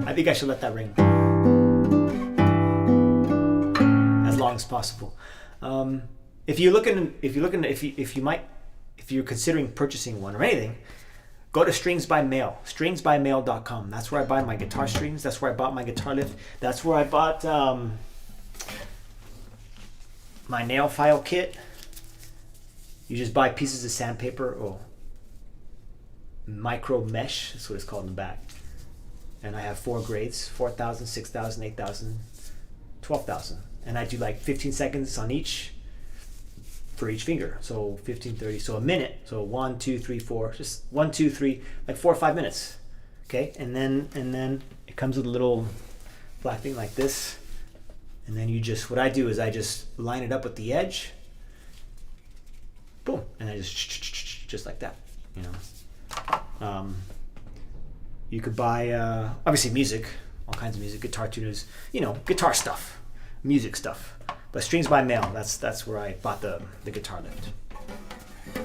I think I should let that ring as long as possible. If you're considering purchasing one or anything, go to Strings by Mail, stringsbymail.com. That's where I buy my guitar strings. That's where I bought my guitar lift. That's where I bought my nail file kit. You just buy pieces of sandpaper or micro mesh. That's what it's called in the back. And I have 4 grades: 4,000, 6,000, 8,000, 12,000. And I do like 15 seconds on each for each finger. So 15, 30, so a minute. So 1, 2, 3, 4, just 1, 2, 3, like 4 or 5 minutes. Okay, and then it comes with a little black thing like this. And then you just, what I do is I just line it up with the edge. Boom, and I just like that, you know. You could buy, obviously music, all kinds of music, guitar tuners, you know, guitar stuff, music stuff. But Strings by Mail, that's where I bought the guitar lift.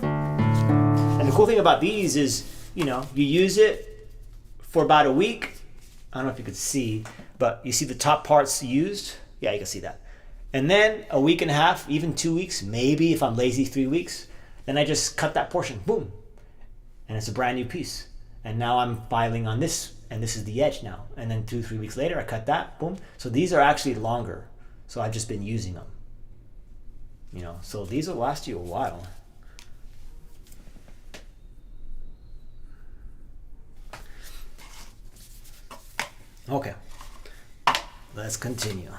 And the cool thing about these is, you know, you use it for about a week. I don't know if you could see, but you see the top parts used? Yeah, you can see that. And then a week and a half, even 2 weeks, maybe if I'm lazy, 3 weeks, then I just cut that portion, boom. And it's a brand new piece. And now I'm filing on this, and this is the edge now. And then 2, 3 weeks later, I cut that, boom. So these are actually longer. So I've just been using them. You know, so these will last you a while. Okay, let's continue.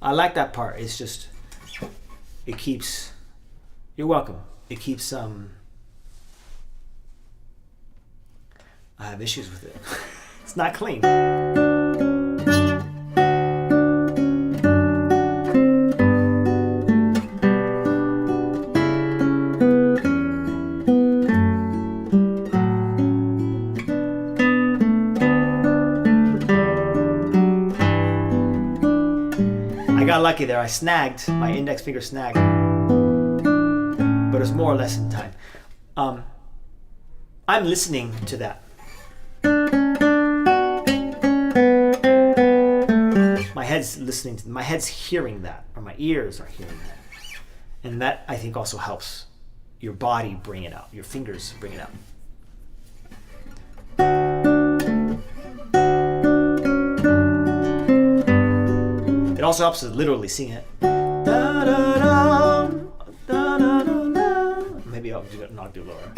I like that part. It's just, it keeps, you're welcome. It keeps, I have issues with it. It's not clean. I got lucky there. I snagged, my index finger snagged, but it's more or less in time. I'm listening to that. My head's listening to, my head's hearing that, or my ears are hearing that. And that, I think, also helps your body bring it out, your fingers bring it out. It also helps to literally sing it. Maybe I'll do it, not do lower.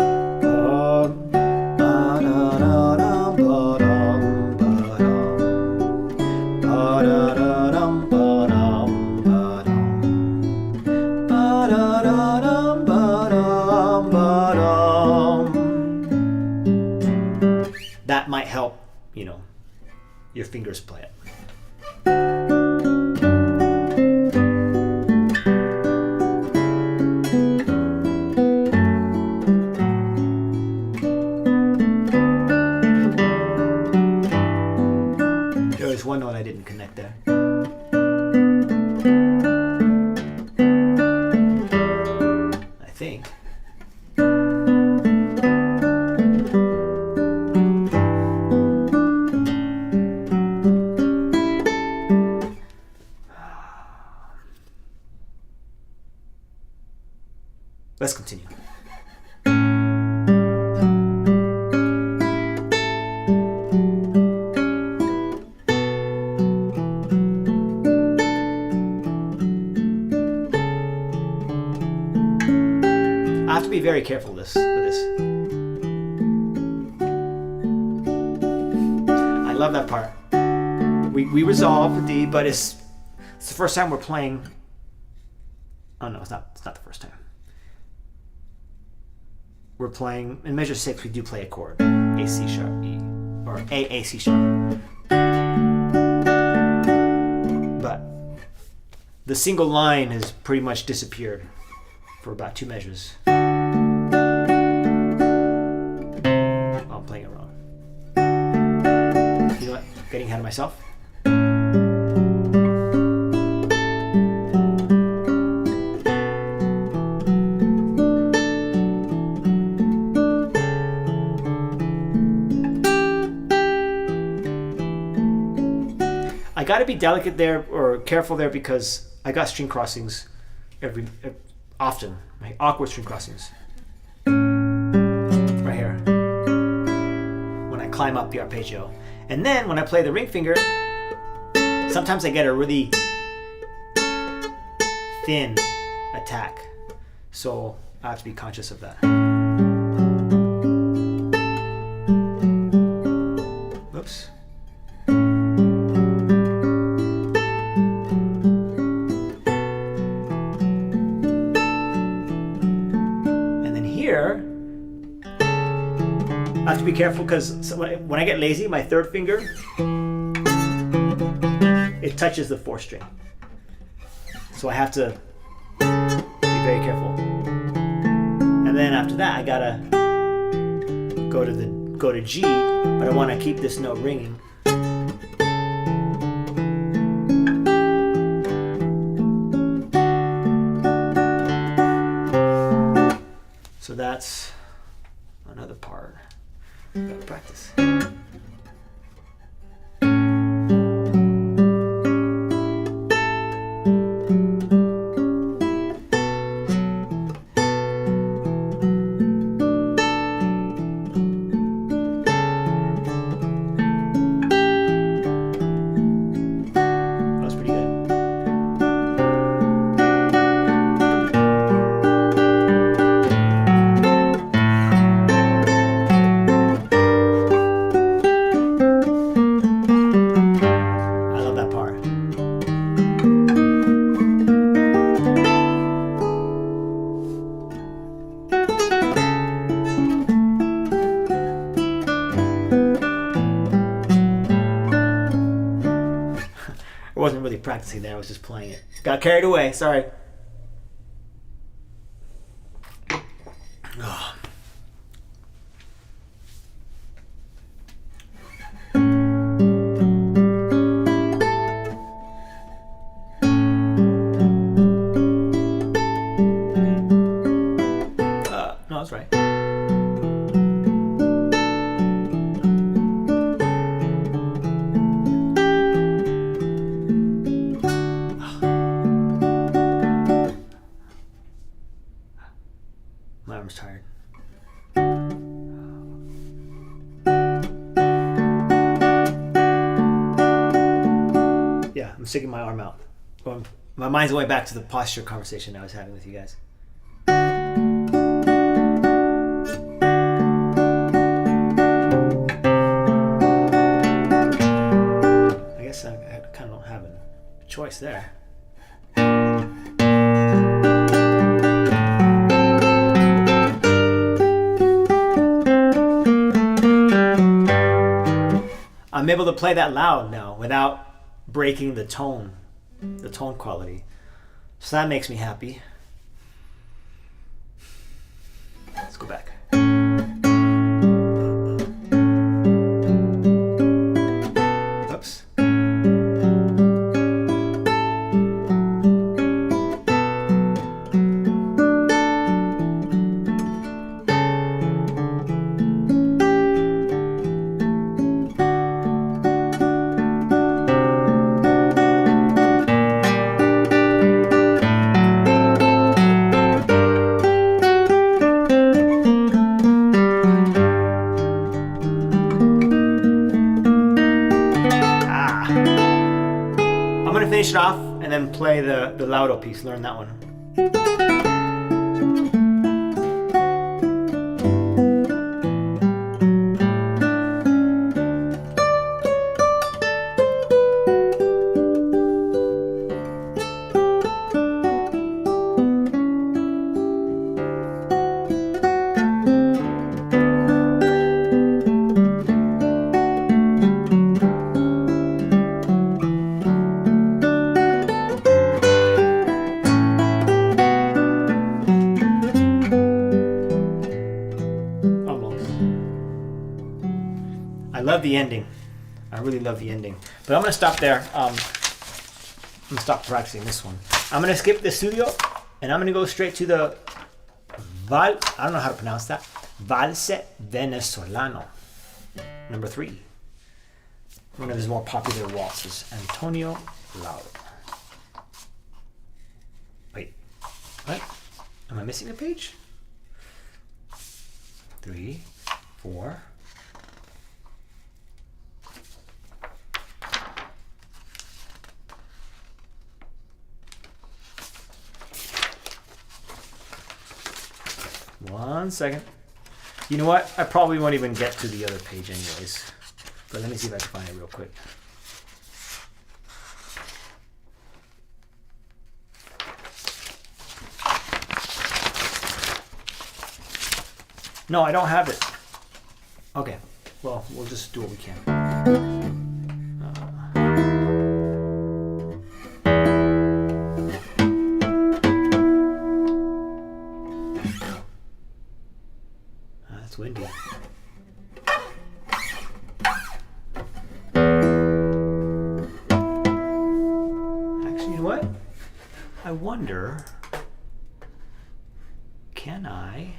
That might help, your fingers play it. There was one note I didn't connect there. I think. Let's continue. I have to be very careful with this. I love that part. We resolve the D, but it's the first time we're playing. Oh no, it's not the first time. We're playing in measure 6. We do play a chord, A C sharp E, or A C sharp. But the single line has pretty much disappeared for about 2 measures. I'm playing it wrong. You know what? Getting ahead of myself. I got to be delicate there, or careful there, because I got string crossings often, my awkward string crossings right here when I climb up the arpeggio. And then when I play the ring finger, sometimes I get a really thin attack, so I have to be conscious of that. Whoops. I have to be careful, because when I get lazy, my third finger, it touches the 4th string. So I have to be very careful. And then after that, I gotta go to G, but I want to keep this note ringing. So that's another part. Gotta practice. I wasn't really practicing there, I was just playing it. Got carried away, sorry. Oh. No, that's right. sticking my arm out. My mind's going back to the posture conversation I was having with you guys. I guess I kind of don't have a choice there. I'm able to play that loud now without breaking the tone quality. So that makes me happy. Let's go back. Oops. Finish it off and then play the Laudo piece. Learn that one. I love the ending. I really love the ending. But I'm going to stop there. I'm going to stop practicing this one. I'm going to skip the studio and I'm going to go straight to the I don't know how to pronounce that. Valse Venezolano. Number 3. One of his more popular waltzes. Antonio Laudo. Wait. What? Am I missing a page? 3, 4. One second. You know what? I probably won't even get to the other page anyways. But let me see if I can find it real quick. No, I don't have it. Okay. Well, we'll just do what we can. That's windy. Actually, you know what? I wonder, can I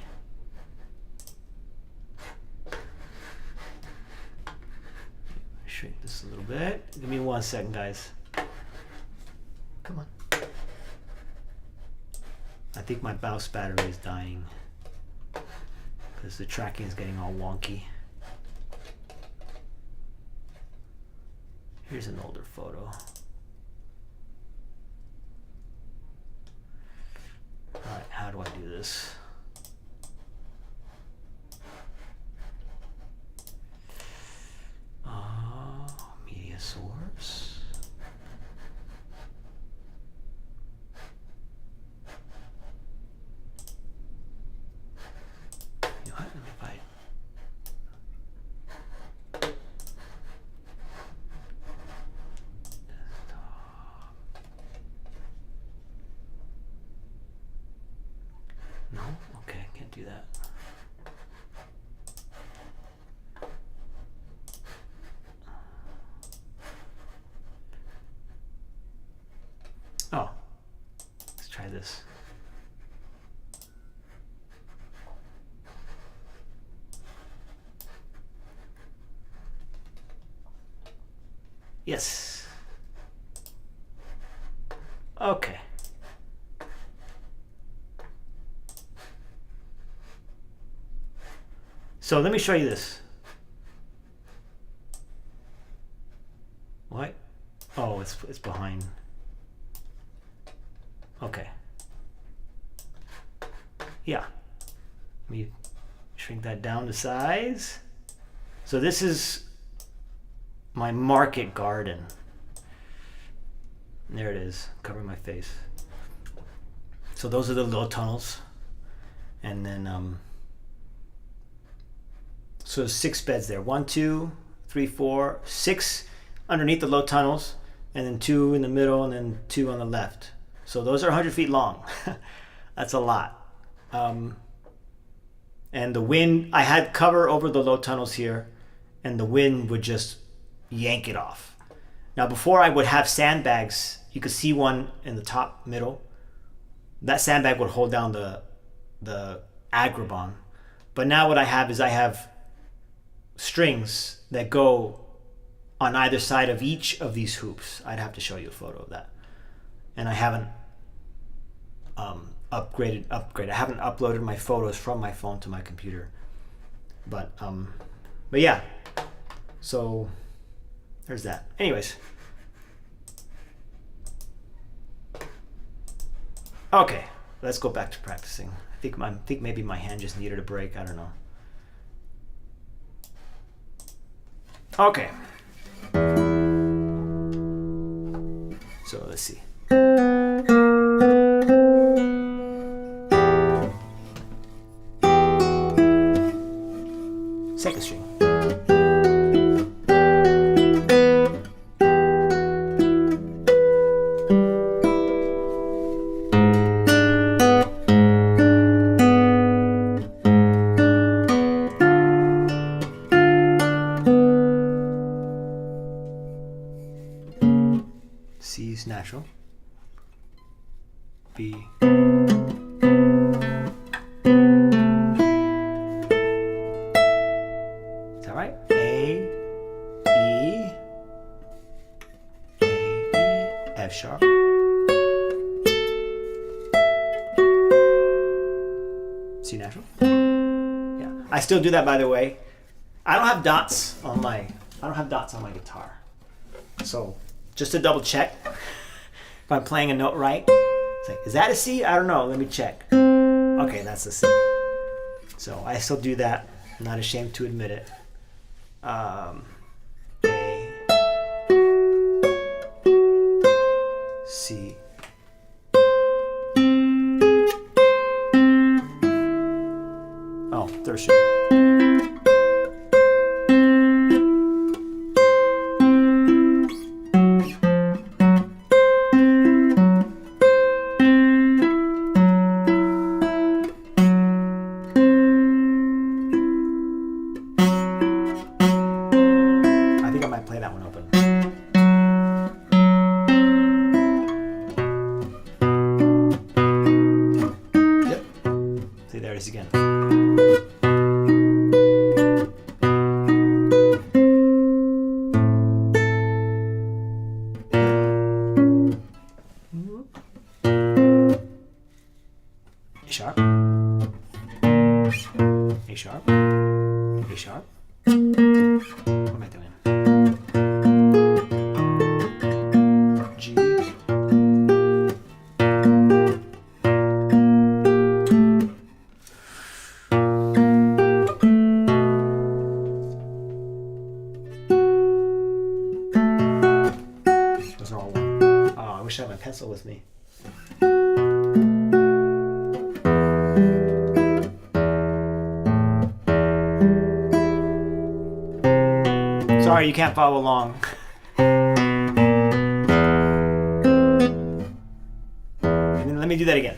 shrink this a little bit? Give me 1 second, guys. Come on. I think my mouse battery is dying because the tracking is getting all wonky. Here's an older photo. Alright, how do I do this? Media source. You know what? Let me find. No? Okay, can't do that. Oh, let's try this. Yes. Okay. So let me show you this. What? Oh, it's behind. Okay. Yeah. Let me shrink that down to size. So this is my market garden. There it is, covering my face. So those are the low tunnels. And then, so 6 beds there. 1, 2, 3, 4, 6 underneath the low tunnels, and then 2 in the middle, and then 2 on the left. So those are 100 feet long. That's a lot. And the wind, I had cover over the low tunnels here, and the wind would just yank it off. Now before I would have sandbags. You could see one in the top middle. That sandbag would hold down the agribon. But now what I have is I have strings that go on either side of each of these hoops. I'd have to show you a photo of that. And I haven't upgraded. I haven't uploaded my photos from my phone to my computer. But yeah. So there's that. Anyways. Okay, let's go back to practicing. I think maybe my hand just needed a break. I don't know. Okay. So let's see. Second string. C is natural. B. Is that right? A, E, F sharp. C natural. Yeah, I still do that, by the way. I don't have dots on my guitar, so. Just to double check if I'm playing a note right. It's like, is that a C? I don't know. Let me check. Okay, that's a C. So I still do that. I'm not ashamed to admit it. A, C. Oh, third string. Again. A sharp, A sharp, A sharp. What am I doing? G. Those are all one. Oh, I wish I had my pencil with me. Sorry, you can't follow along. Let me do that again.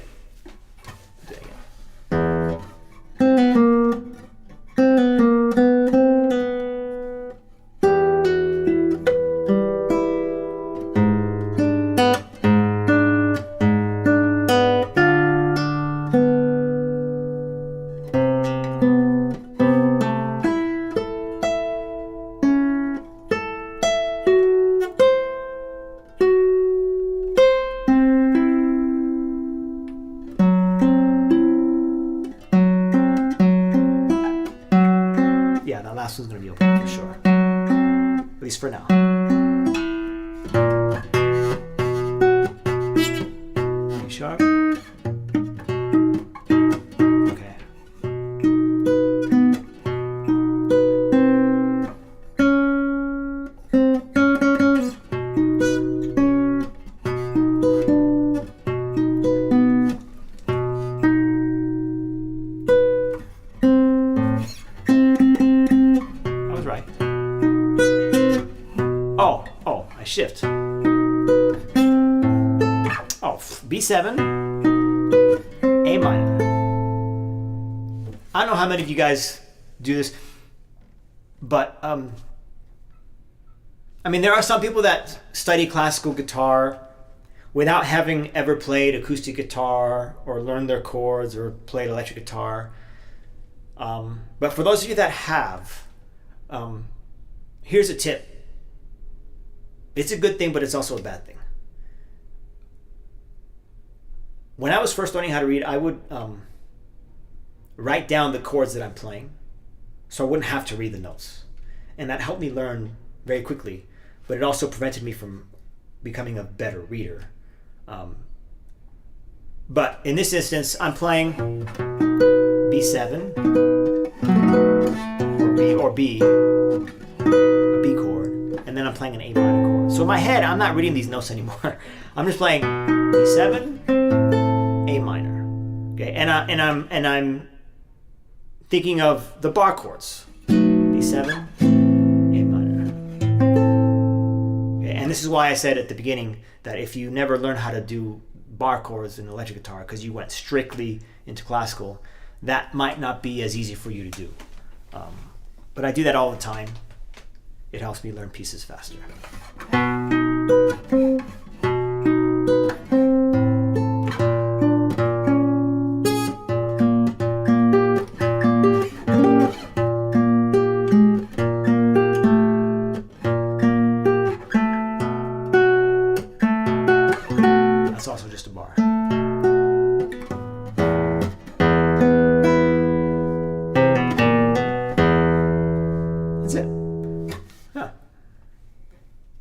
Yeah, that last one's gonna be open for sure. At least for now. A sharp. Okay. I was right. Oh, I shift. Oh, B7, A minor. I don't know how many of you guys do this, but I mean, there are some people that study classical guitar without having ever played acoustic guitar or learned their chords or played electric guitar. But for those of you that have, here's a tip. It's a good thing, but it's also a bad thing. When I was first learning how to read, I would write down the chords that I'm playing so I wouldn't have to read the notes. And that helped me learn very quickly, but it also prevented me from becoming a better reader. But in this instance, I'm playing B7 or B, a B chord, and then I'm playing an A minor chord. So in my head, I'm not reading these notes anymore. I'm just playing B7, A minor. Okay, and I'm thinking of the bar chords. B7, A minor. Okay, and this is why I said at the beginning that if you never learn how to do bar chords in electric guitar because you went strictly into classical, that might not be as easy for you to do. But I do that all the time. It helps me learn pieces faster. That's also just a bar. That's it. Huh.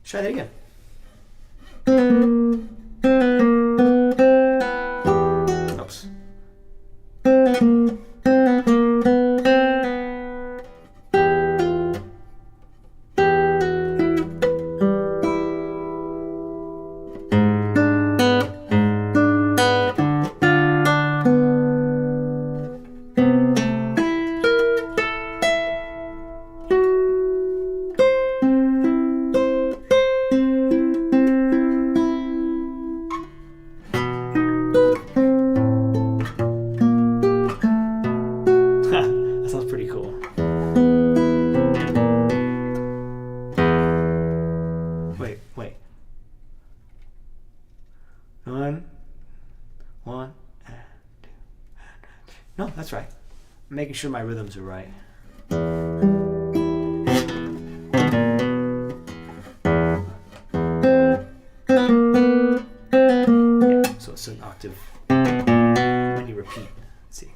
Try that again. Oops. That sounds pretty cool. Wait. One, and two, and three. No, that's right. I'm making sure my rhythms are right. Yeah, so it's an octave. When you repeat, let's see.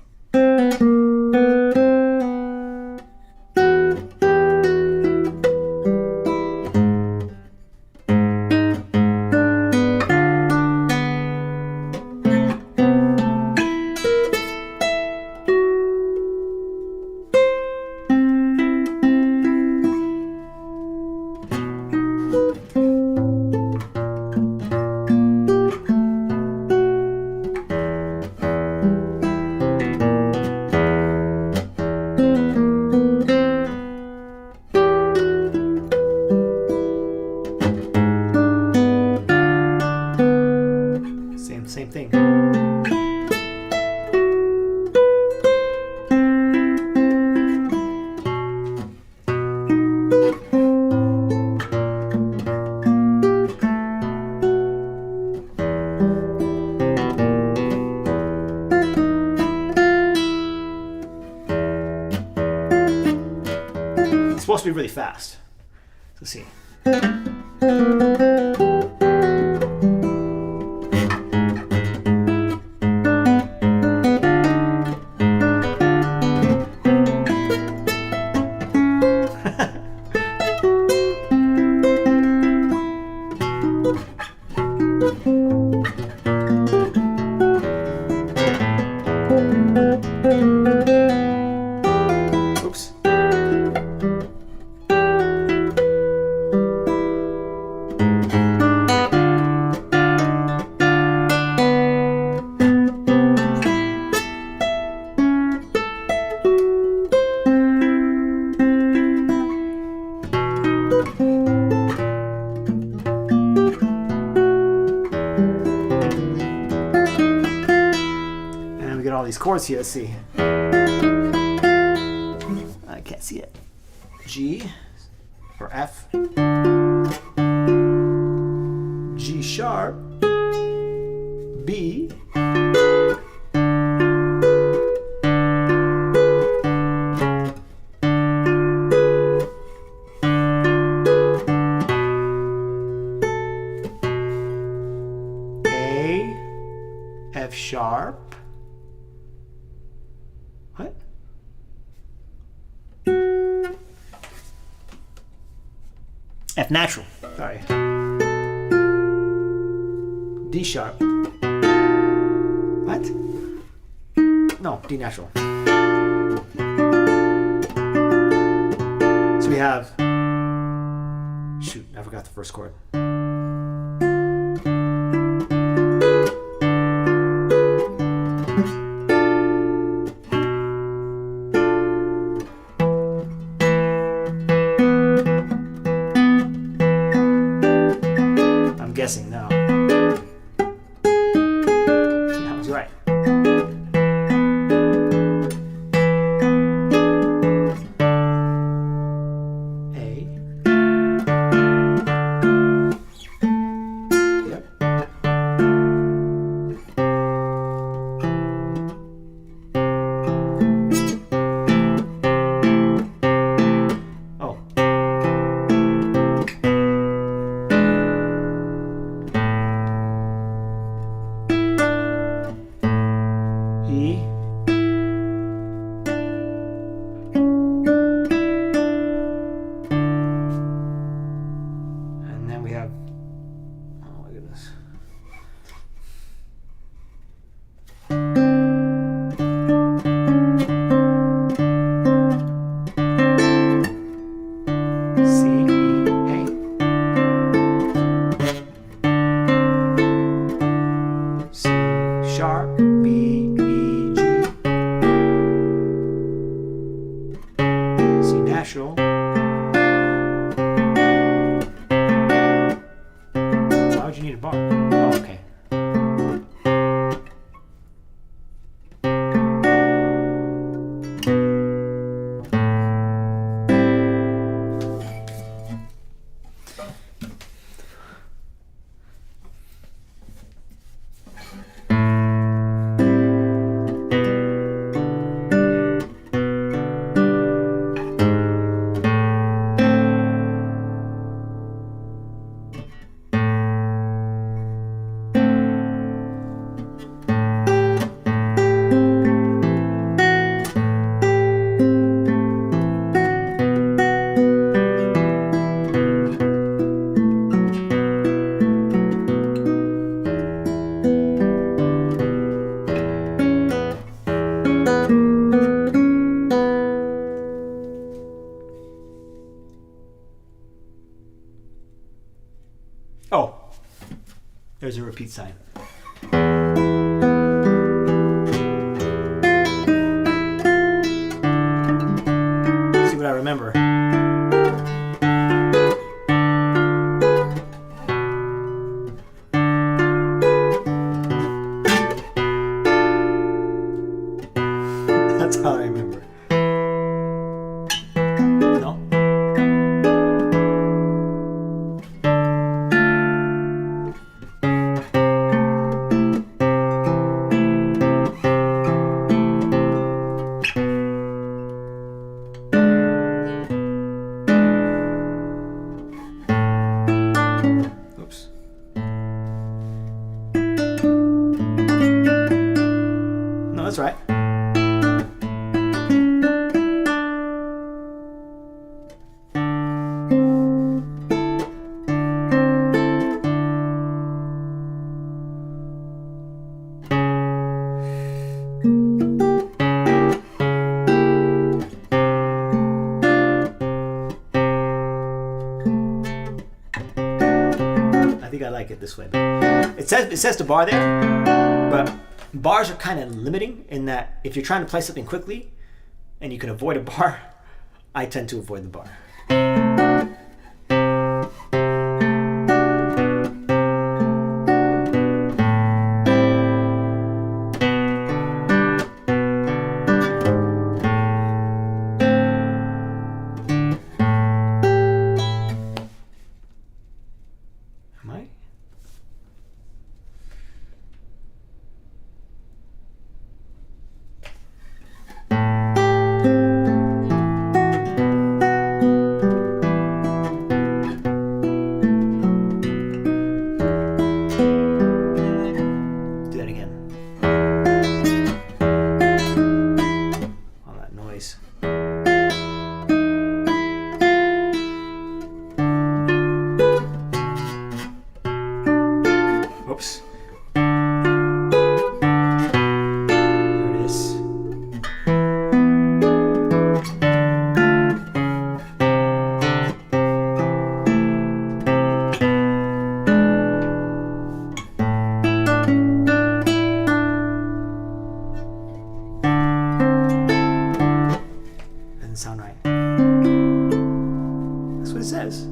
Same thing. It's supposed to be really fast. Let's see. chords here. Let's see. I can't see it. G or F. G sharp. B. F sharp. What? F natural. Sorry. D sharp. What? No, D natural. So we have. Shoot, I forgot the first chord. Guessing now. That was right. A. Yep. Oh. And then we have, oh my goodness. C, E, A. C sharp, B, E, G. C natural. Why would you need a bar? Oh, okay. Oh, there's a repeat sign. See what I remember. That's how I remember. No? Oops. No, that's right. I think I like it this way. It says the bar there, but bars are kind of limiting in that if you're trying to play something quickly and you can avoid a bar, I tend to avoid the bar. That's what it says.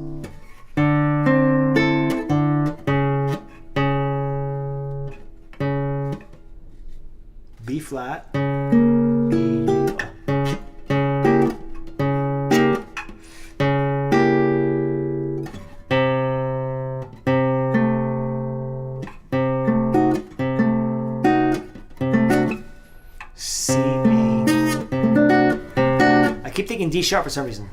B flat, B, C, A. I keep thinking D sharp for some reason.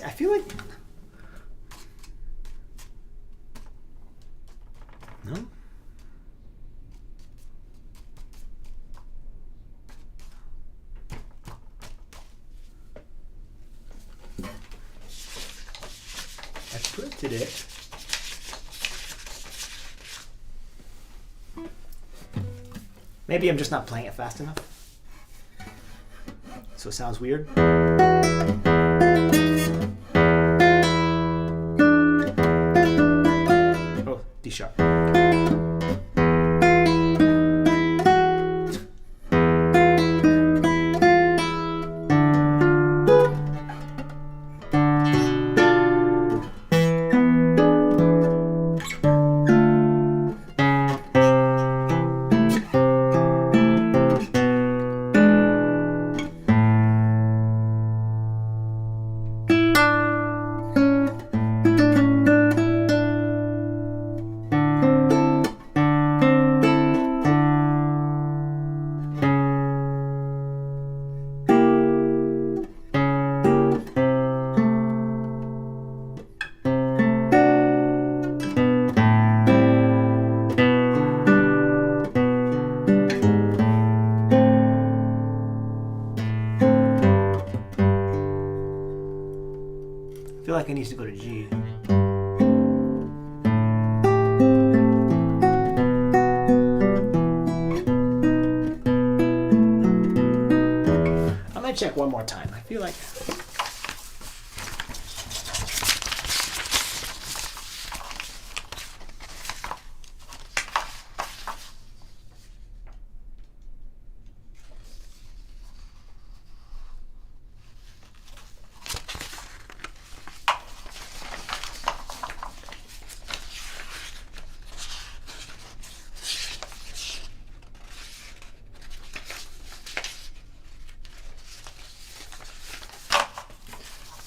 I feel like no. I printed it. Maybe I'm just not playing it fast enough, so it sounds weird. D sharp. I feel like I need to go to G. I'm gonna check one more time. I feel like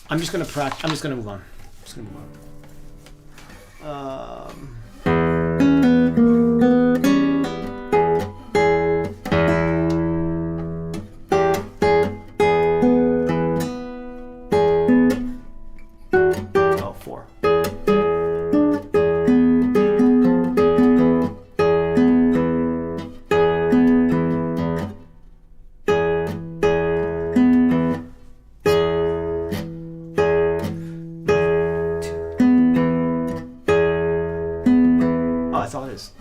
I'm just gonna practice. I'm just gonna move on. Just gonna move on. Oh, 4. That's all it is.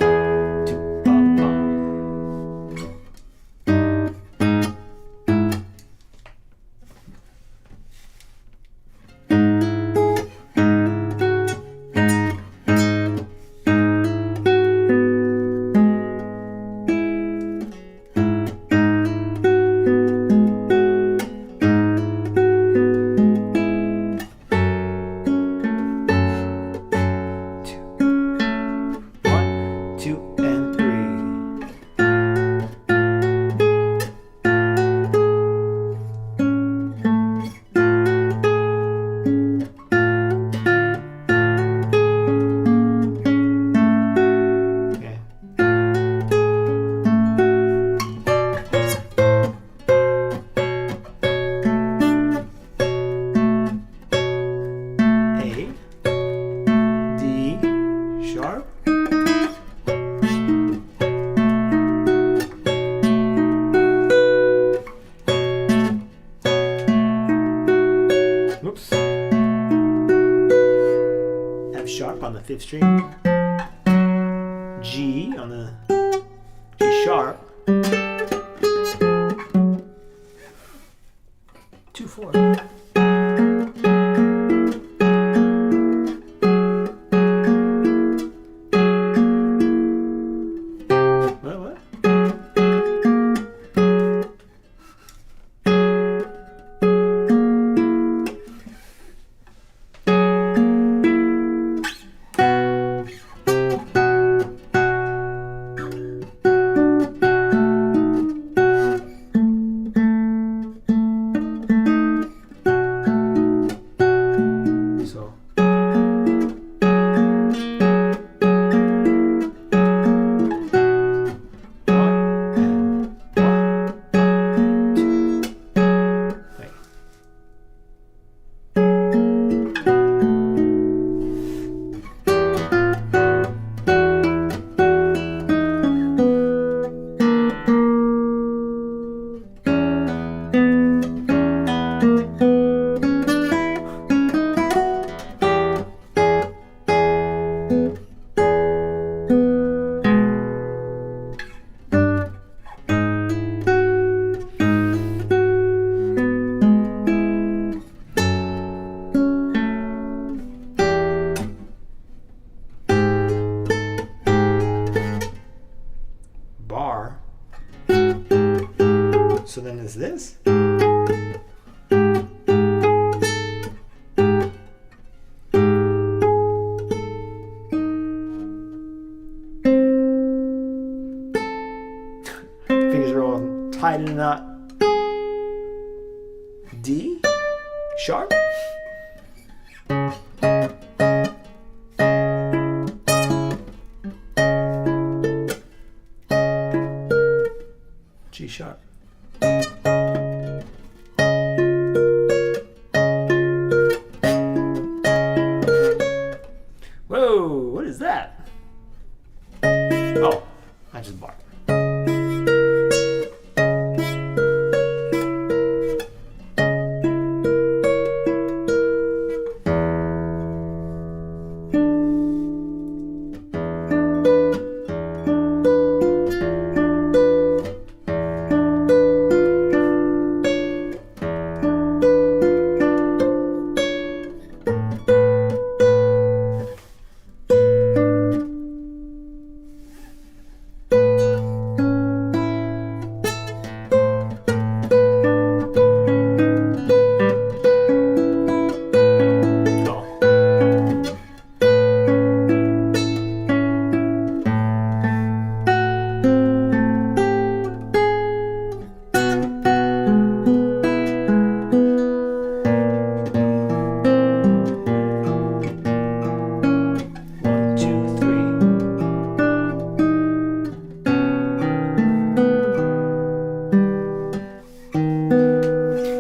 F sharp on the 5th string, G on the G sharp, 2/4. What? Bar. So then is this? Fingers are all tied in a knot. D? Sharp? G sharp. Whoa, what is that? Oh, I just barked.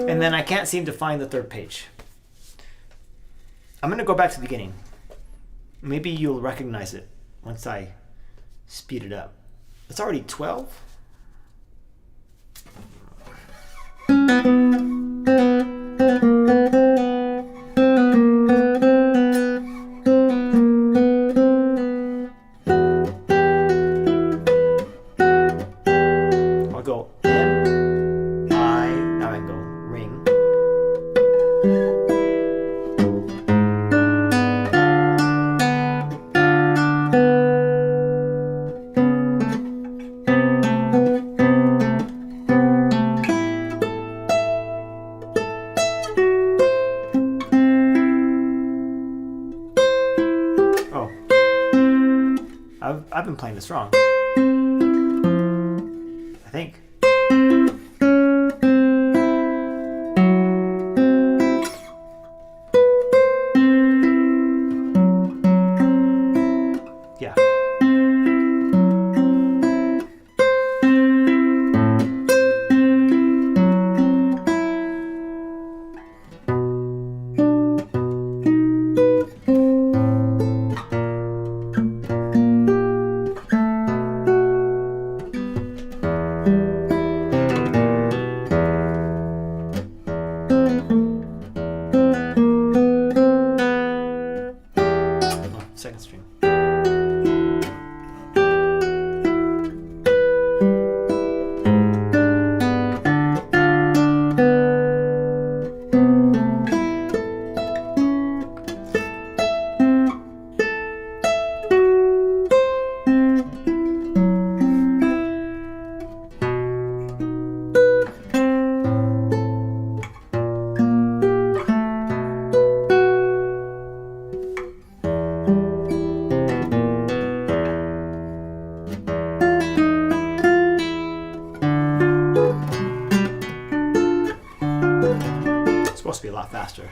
And then I can't seem to find the third page. I'm going to go back to the beginning. Maybe you'll recognize it once I speed it up. It's already 12. I'll go M, I, now I can go ring. Oh, I've been playing this wrong, I think. Yeah. lot faster.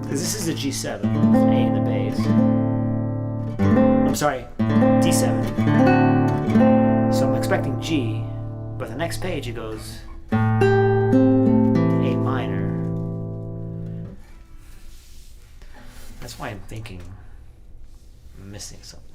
This is a G7 with an A in the bass. I'm sorry, D7. So I'm expecting G, but the next page it goes to A minor. That's why I'm thinking I'm missing something.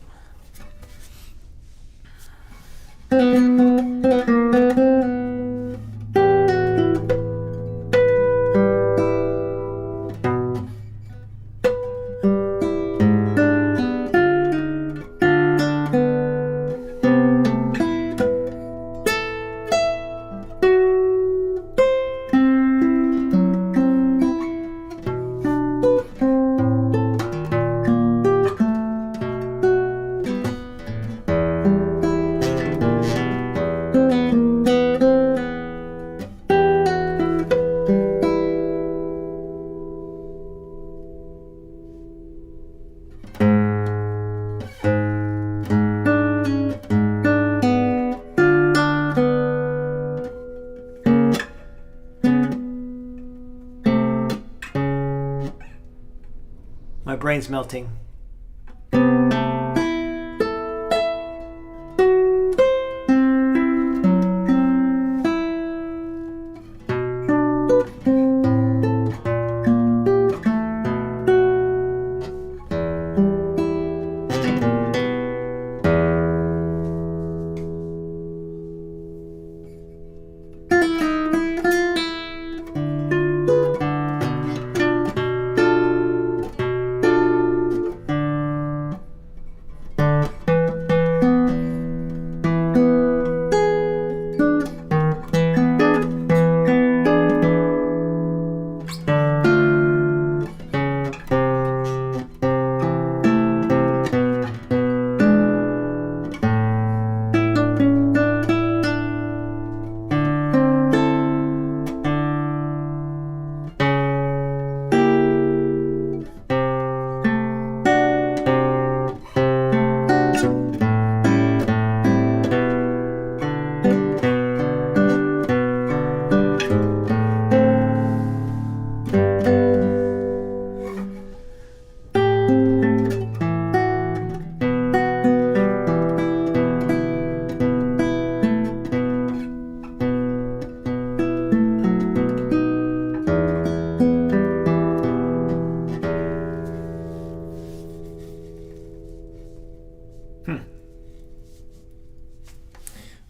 My brain's melting.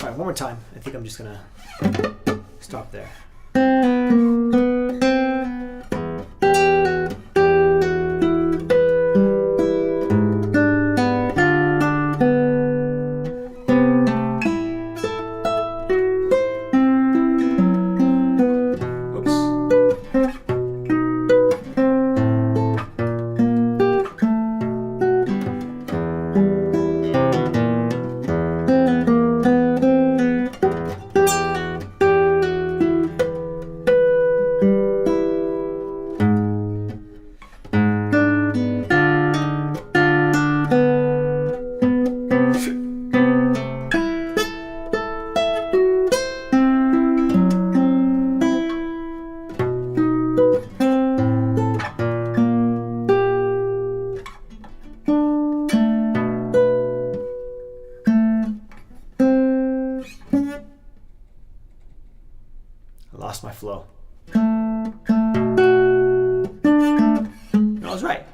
All right, one more time. I think I'm just gonna stop there. I lost my flow. I was right.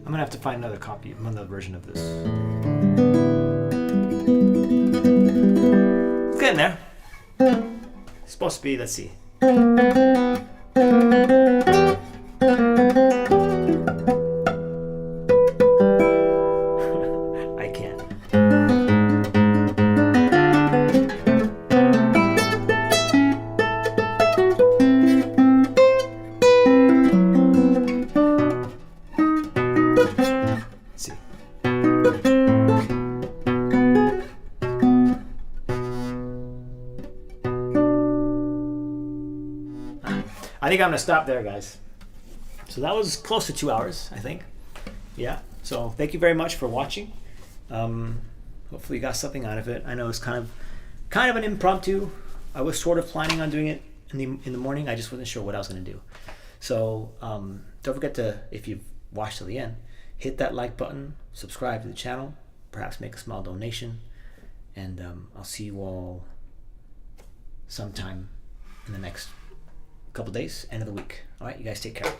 I'm gonna have to find another copy, another version of this. It's getting there. It's supposed to be, let's see. I can't. See. I think I'm gonna stop there, guys. So that was close to 2 hours, I think. Yeah. So thank you very much for watching. Hopefully you got something out of it. I know it's kind of an impromptu. I was sort of planning on doing it in the morning. I just wasn't sure what I was gonna do. So don't forget to, if you've watched till the end, hit that like button, subscribe to the channel, perhaps make a small donation, and I'll see you all sometime in the next couple days, end of the week. All right, you guys take care.